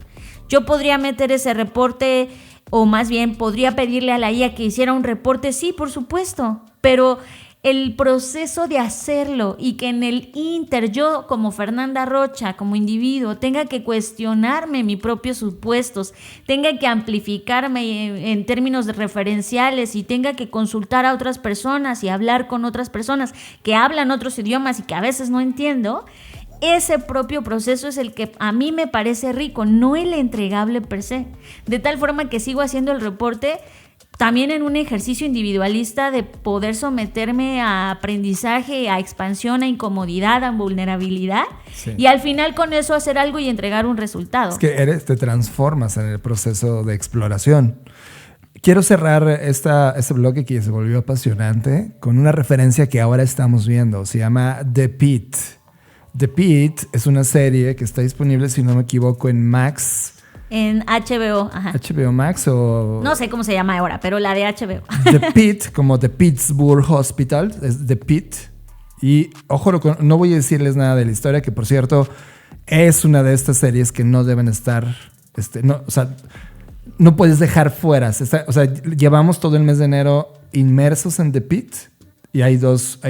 Yo podría meter ese reporte, o más bien podría pedirle a la IA que hiciera un reporte, sí, por supuesto, pero el proceso de hacerlo y que en el inter yo como Fernanda Rocha, como individuo, tenga que cuestionarme mis propios supuestos, tenga que amplificarme en términos referenciales y tenga que consultar a otras personas y hablar con otras personas que hablan otros idiomas y que a veces no entiendo, ese propio proceso es el que a mí me parece rico, no el entregable per se. De tal forma que sigo haciendo el reporte también en un ejercicio individualista de poder someterme a aprendizaje, a expansión, a incomodidad, a vulnerabilidad, sí. Y al final con eso hacer algo y entregar un resultado. Es que te transformas en el proceso de exploración. Quiero cerrar este bloque que se volvió apasionante con una referencia que ahora estamos viendo. Se llama The Pitt. The Pitt es una serie que está disponible, si no me equivoco, en Max. En HBO, ajá. HBO Max o... No sé cómo se llama ahora, pero la de HBO. The Pitt, como The Pittsburgh Hospital, es The Pitt. Y ojo, no voy a decirles nada de la historia, que por cierto, es una de estas series que no deben estar... no puedes dejar fuera. Llevamos todo el mes de enero inmersos en The Pitt. Y hay dos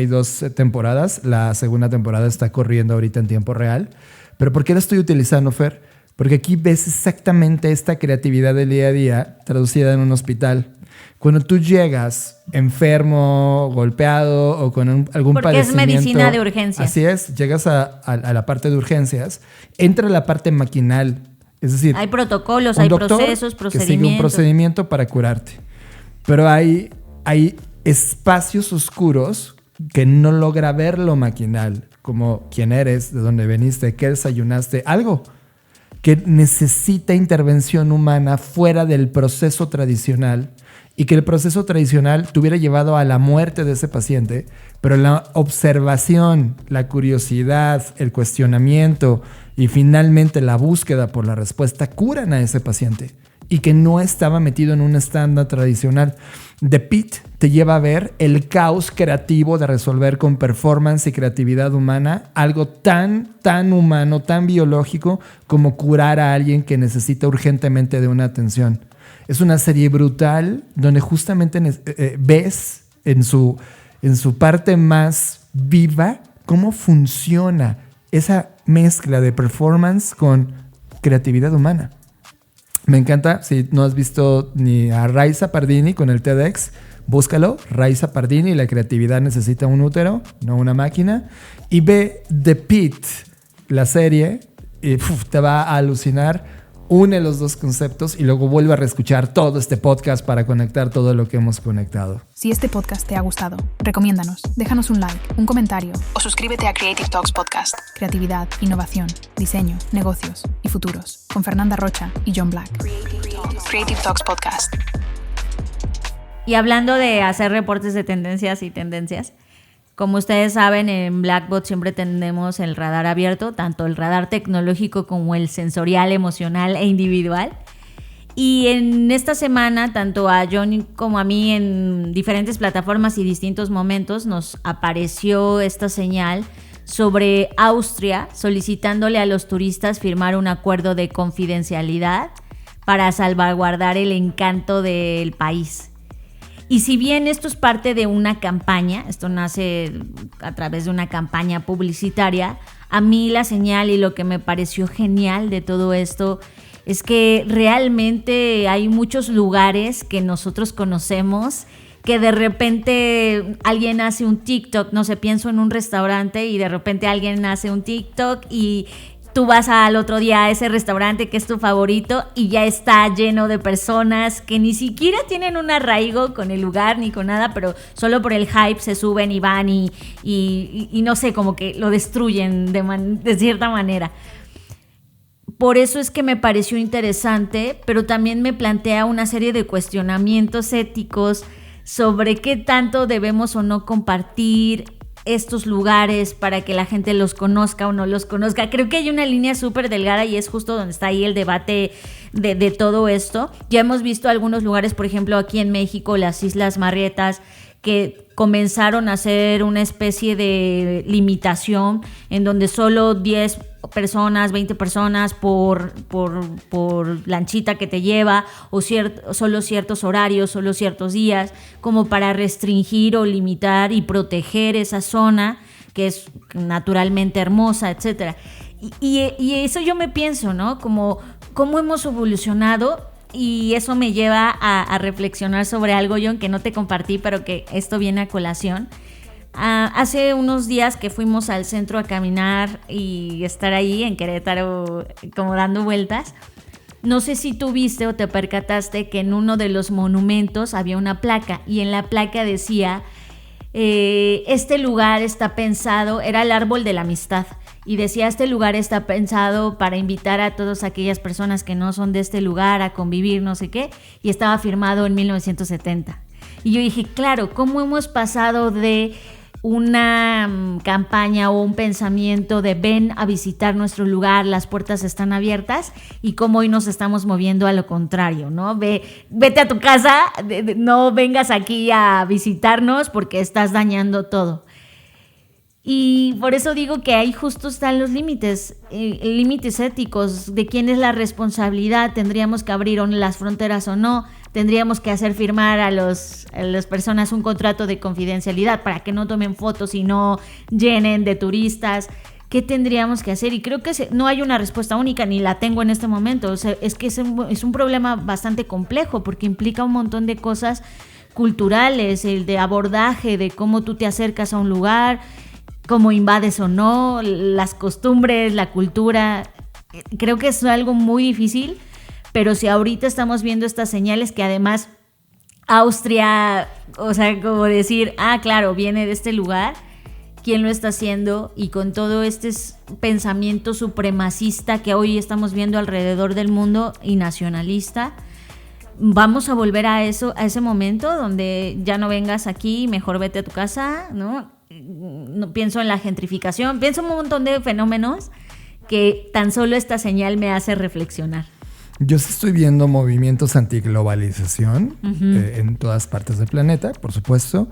temporadas. La segunda temporada está corriendo ahorita en tiempo real. ¿Pero por qué la estoy utilizando, Fer? Porque aquí ves exactamente esta creatividad del día a día traducida en un hospital. Cuando tú llegas enfermo, golpeado o con algún porque padecimiento... Porque es medicina de urgencias. Así es, llegas a la parte de urgencias, entra la parte maquinal. Es decir... Hay protocolos, hay procesos, procedimientos. Que sigue un procedimiento para curarte. Pero hay espacios oscuros que no logra ver lo maquinal, como quién eres, de dónde veniste, qué desayunaste, algo que necesita intervención humana fuera del proceso tradicional y que el proceso tradicional te hubiera llevado a la muerte de ese paciente, pero la observación, la curiosidad, el cuestionamiento y finalmente la búsqueda por la respuesta curan a ese paciente y que no estaba metido en un estándar tradicional. The Pitt te lleva a ver el caos creativo de resolver con performance y creatividad humana algo tan humano, tan biológico como curar a alguien que necesita urgentemente de una atención. Es una serie brutal donde justamente ves en su parte más viva cómo funciona esa mezcla de performance con creatividad humana. Me encanta. Si no has visto ni a Raiza Pardini con el TEDx, búscalo. Raiza Pardini, la creatividad necesita un útero, no una máquina. Y ve The Pitt, la serie, y te va a alucinar. Une los dos conceptos y luego vuelve a reescuchar todo este podcast para conectar todo lo que hemos conectado. Si este podcast te ha gustado, recomiéndanos, déjanos un like, un comentario o suscríbete a Creative Talks Podcast. Creatividad, innovación, diseño, negocios y futuros. Con Fernanda Rocha y John Black. Creative Talks Podcast. Y hablando de hacer reportes de tendencias y tendencias, como ustedes saben, en Blackbot siempre tenemos el radar abierto, tanto el radar tecnológico como el sensorial, emocional e individual. Y en esta semana, tanto a John como a mí, en diferentes plataformas y distintos momentos, nos apareció esta señal sobre Austria solicitándole a los turistas firmar un acuerdo de confidencialidad para salvaguardar el encanto del país. Y si bien esto es parte de una campaña, esto nace a través de una campaña publicitaria, a mí la señal y lo que me pareció genial de todo esto es que realmente hay muchos lugares que nosotros conocemos que de repente alguien hace un TikTok, no sé, pienso en un restaurante y de repente alguien hace un TikTok y tú vas al otro día a ese restaurante que es tu favorito y ya está lleno de personas que ni siquiera tienen un arraigo con el lugar ni con nada, pero solo por el hype se suben y van y no sé, como que lo destruyen de cierta manera. Por eso es que me pareció interesante, pero también me plantea una serie de cuestionamientos éticos sobre qué tanto debemos o no compartir estos lugares para que la gente los conozca o no los conozca. Creo que hay una línea súper delgada y es justo donde está ahí el debate de todo esto. Ya hemos visto algunos lugares, por ejemplo, aquí en México, las Islas Marrietas, que comenzaron a hacer una especie de limitación en donde solo 10 personas, 20 personas por lanchita que te lleva, o solo ciertos horarios, solo ciertos días, como para restringir o limitar y proteger esa zona que es naturalmente hermosa, etcétera. Y eso yo me pienso, ¿no? Como cómo hemos evolucionado, y eso me lleva a reflexionar sobre algo, John, que no te compartí, pero que esto viene a colación. Hace unos días que fuimos al centro a caminar y estar ahí en Querétaro como dando vueltas, no sé si tú viste o te percataste que en uno de los monumentos había una placa, y en la placa decía, este lugar está pensado, era el árbol de la amistad, y decía, este lugar está pensado para invitar a todas aquellas personas que no son de este lugar a convivir, no sé qué, y estaba firmado en 1970. Y yo dije, claro, ¿cómo hemos pasado de una campaña o un pensamiento de ven a visitar nuestro lugar, las puertas están abiertas, y cómo hoy nos estamos moviendo a lo contrario, ¿no? Vete a tu casa, no vengas aquí a visitarnos porque estás dañando todo. Y por eso digo que ahí justo están los límites éticos de quién es la responsabilidad. Tendríamos que abrir las fronteras o no. Tendríamos que hacer firmar a las personas un contrato de confidencialidad para que no tomen fotos y no llenen de turistas. ¿Qué tendríamos que hacer? Y creo que no hay una respuesta única, ni la tengo en este momento. O sea, es que es un problema bastante complejo porque implica un montón de cosas culturales, el de abordaje, de cómo tú te acercas a un lugar, cómo invades o no, las costumbres, la cultura. Creo que es algo muy difícil, pero si ahorita estamos viendo estas señales que además Austria, o sea, como decir, claro, viene de este lugar, ¿quién lo está haciendo? Y con todo este pensamiento supremacista que hoy estamos viendo alrededor del mundo y nacionalista, vamos a volver a ese momento donde ya no vengas aquí, mejor vete a tu casa, ¿no? No pienso en la gentrificación, pienso en un montón de fenómenos que tan solo esta señal me hace reflexionar. Yo sí estoy viendo movimientos antiglobalización en todas partes del planeta, por supuesto,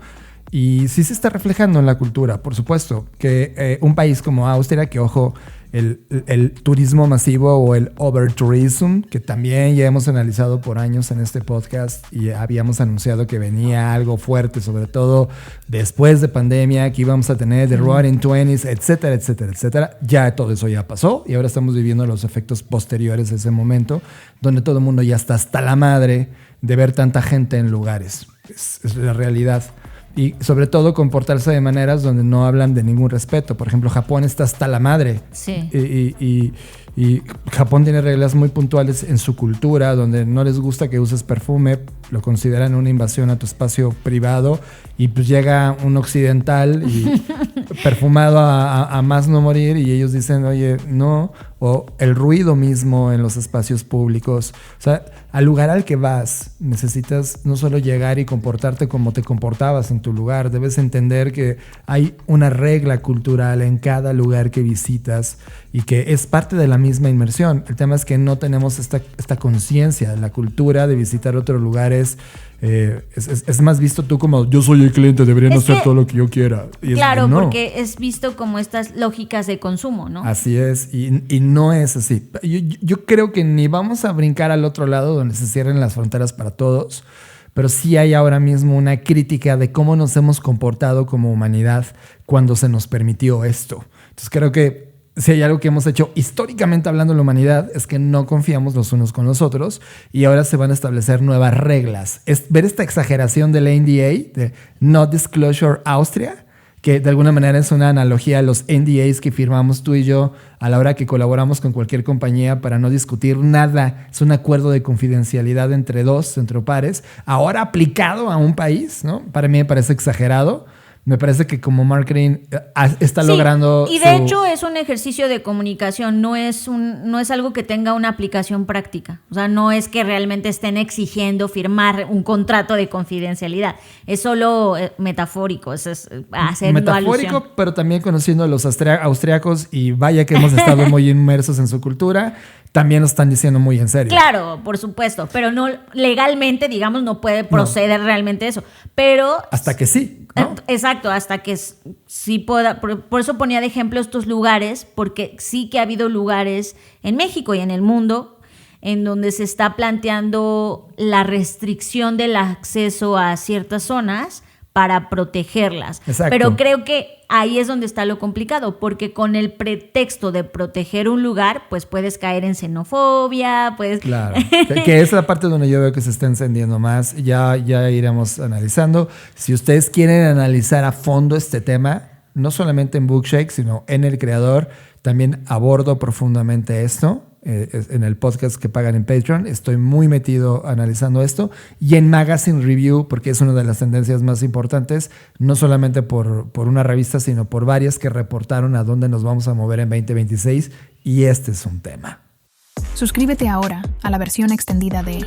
y sí se está reflejando en la cultura, por supuesto, que un país como Austria, que ojo, el turismo masivo o el overtourism, que también ya hemos analizado por años en este podcast y habíamos anunciado que venía algo fuerte, sobre todo después de pandemia, que íbamos a tener The Roaring Twenties, etcétera, etcétera, etcétera. Ya todo eso ya pasó y ahora estamos viviendo los efectos posteriores de ese momento, donde todo el mundo ya está hasta la madre de ver tanta gente en lugares. Es la realidad. Y sobre todo comportarse de maneras donde no hablan de ningún respeto. Por ejemplo, Japón está hasta la madre. Sí. Y Japón tiene reglas muy puntuales en su cultura, donde no les gusta que uses perfume, lo consideran una invasión a tu espacio privado, y pues llega un occidental y perfumado a más no morir, y ellos dicen, oye, no. O el ruido mismo en los espacios públicos. O sea, al lugar al que vas necesitas no solo llegar y comportarte como te comportabas en tu lugar, debes entender que hay una regla cultural en cada lugar que visitas y que es parte de la misma inmersión. El tema es que no tenemos esta conciencia de la cultura de visitar otros lugares. Es más visto tú como yo soy el cliente, deberían hacer todo lo que yo quiera. Y claro, no. porque es visto como estas lógicas de consumo, ¿no? Así es, y no es así. Yo creo que ni vamos a brincar al otro lado donde se cierren las fronteras para todos, pero sí hay ahora mismo una crítica de cómo nos hemos comportado como humanidad cuando se nos permitió esto. Entonces creo que si hay algo que hemos hecho históricamente hablando en la humanidad es que no confiamos los unos con los otros, y ahora se van a establecer nuevas reglas. Es ver esta exageración del NDA, de No Disclosure Austria, que de alguna manera es una analogía a los NDAs que firmamos tú y yo a la hora que colaboramos con cualquier compañía para no discutir nada. Es un acuerdo de confidencialidad entre pares, ahora aplicado a un país, ¿no? Para mí me parece exagerado. Me parece que como marketing está logrando... Y de hecho es un ejercicio de comunicación, no es algo que tenga una aplicación práctica. O sea, no es que realmente estén exigiendo firmar un contrato de confidencialidad. Es solo metafórico, es hacer metafórico, alusión. Pero también conociendo a los austriacos, y vaya que hemos estado muy inmersos en su cultura. también lo están diciendo muy en serio. Claro, por supuesto, pero no legalmente, digamos, no puede proceder realmente eso. Pero hasta que sí, ¿no? Exacto, hasta que sí pueda. Por eso ponía de ejemplo estos lugares, porque sí que ha habido lugares en México y en el mundo en donde se está planteando la restricción del acceso a ciertas zonas para protegerlas. Exacto. Pero creo que ahí es donde está lo complicado, porque con el pretexto de proteger un lugar, pues puedes caer en xenofobia, puedes... Claro, que es la parte donde yo veo que se está encendiendo más. Ya iremos analizando. Si ustedes quieren analizar a fondo este tema, no solamente en Bookshake, sino en El Creador, también abordo profundamente esto. En el podcast que pagan en Patreon, estoy muy metido analizando esto, y en Magazine Review, porque es una de las tendencias más importantes, no solamente por una revista, sino por varias que reportaron a dónde nos vamos a mover en 2026, y este es un tema. Suscríbete ahora a la versión extendida de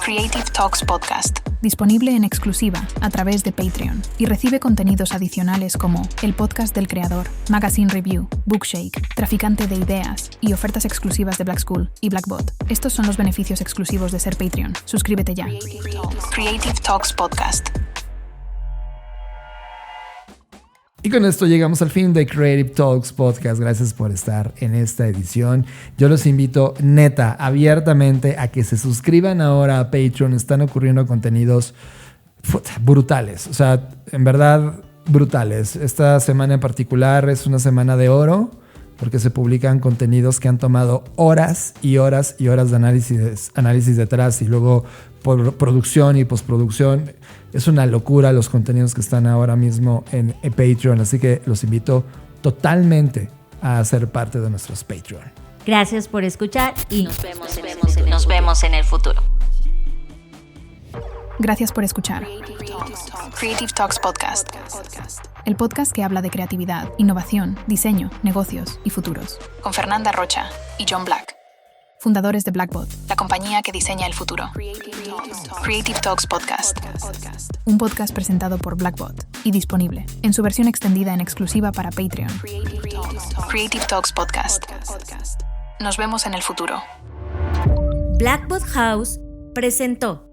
Creative Talks Podcast, disponible en exclusiva a través de Patreon, y recibe contenidos adicionales como el podcast del creador, Magazine Review, Bookshake, Traficante de Ideas y ofertas exclusivas de Black School y Blackbot. Estos son los beneficios exclusivos de ser Patreon. Suscríbete ya. Creative Talks Podcast. Y con esto llegamos al fin de Creative Talks Podcast. Gracias por estar en esta edición. Yo los invito neta, abiertamente, a que se suscriban ahora a Patreon. Están ocurriendo contenidos brutales. O sea, en verdad, brutales. Esta semana en particular es una semana de oro, porque se publican contenidos que han tomado horas y horas y horas de análisis detrás, y luego por producción y postproducción. Es una locura los contenidos que están ahora mismo en Patreon, así que los invito totalmente a ser parte de nuestros Patreon. Gracias por escuchar y Nos vemos en el futuro. Gracias por escuchar. Creative Talks Podcast. El podcast que habla de creatividad, innovación, diseño, negocios y futuros. Con Fernanda Rocha y John Black, Fundadores de Blackbot, la compañía que diseña el futuro. Creative Talks Podcast. un podcast presentado por Blackbot y disponible en su versión extendida en exclusiva para Patreon. Creative Talks Podcast. Nos vemos en el futuro. Blackbot House presentó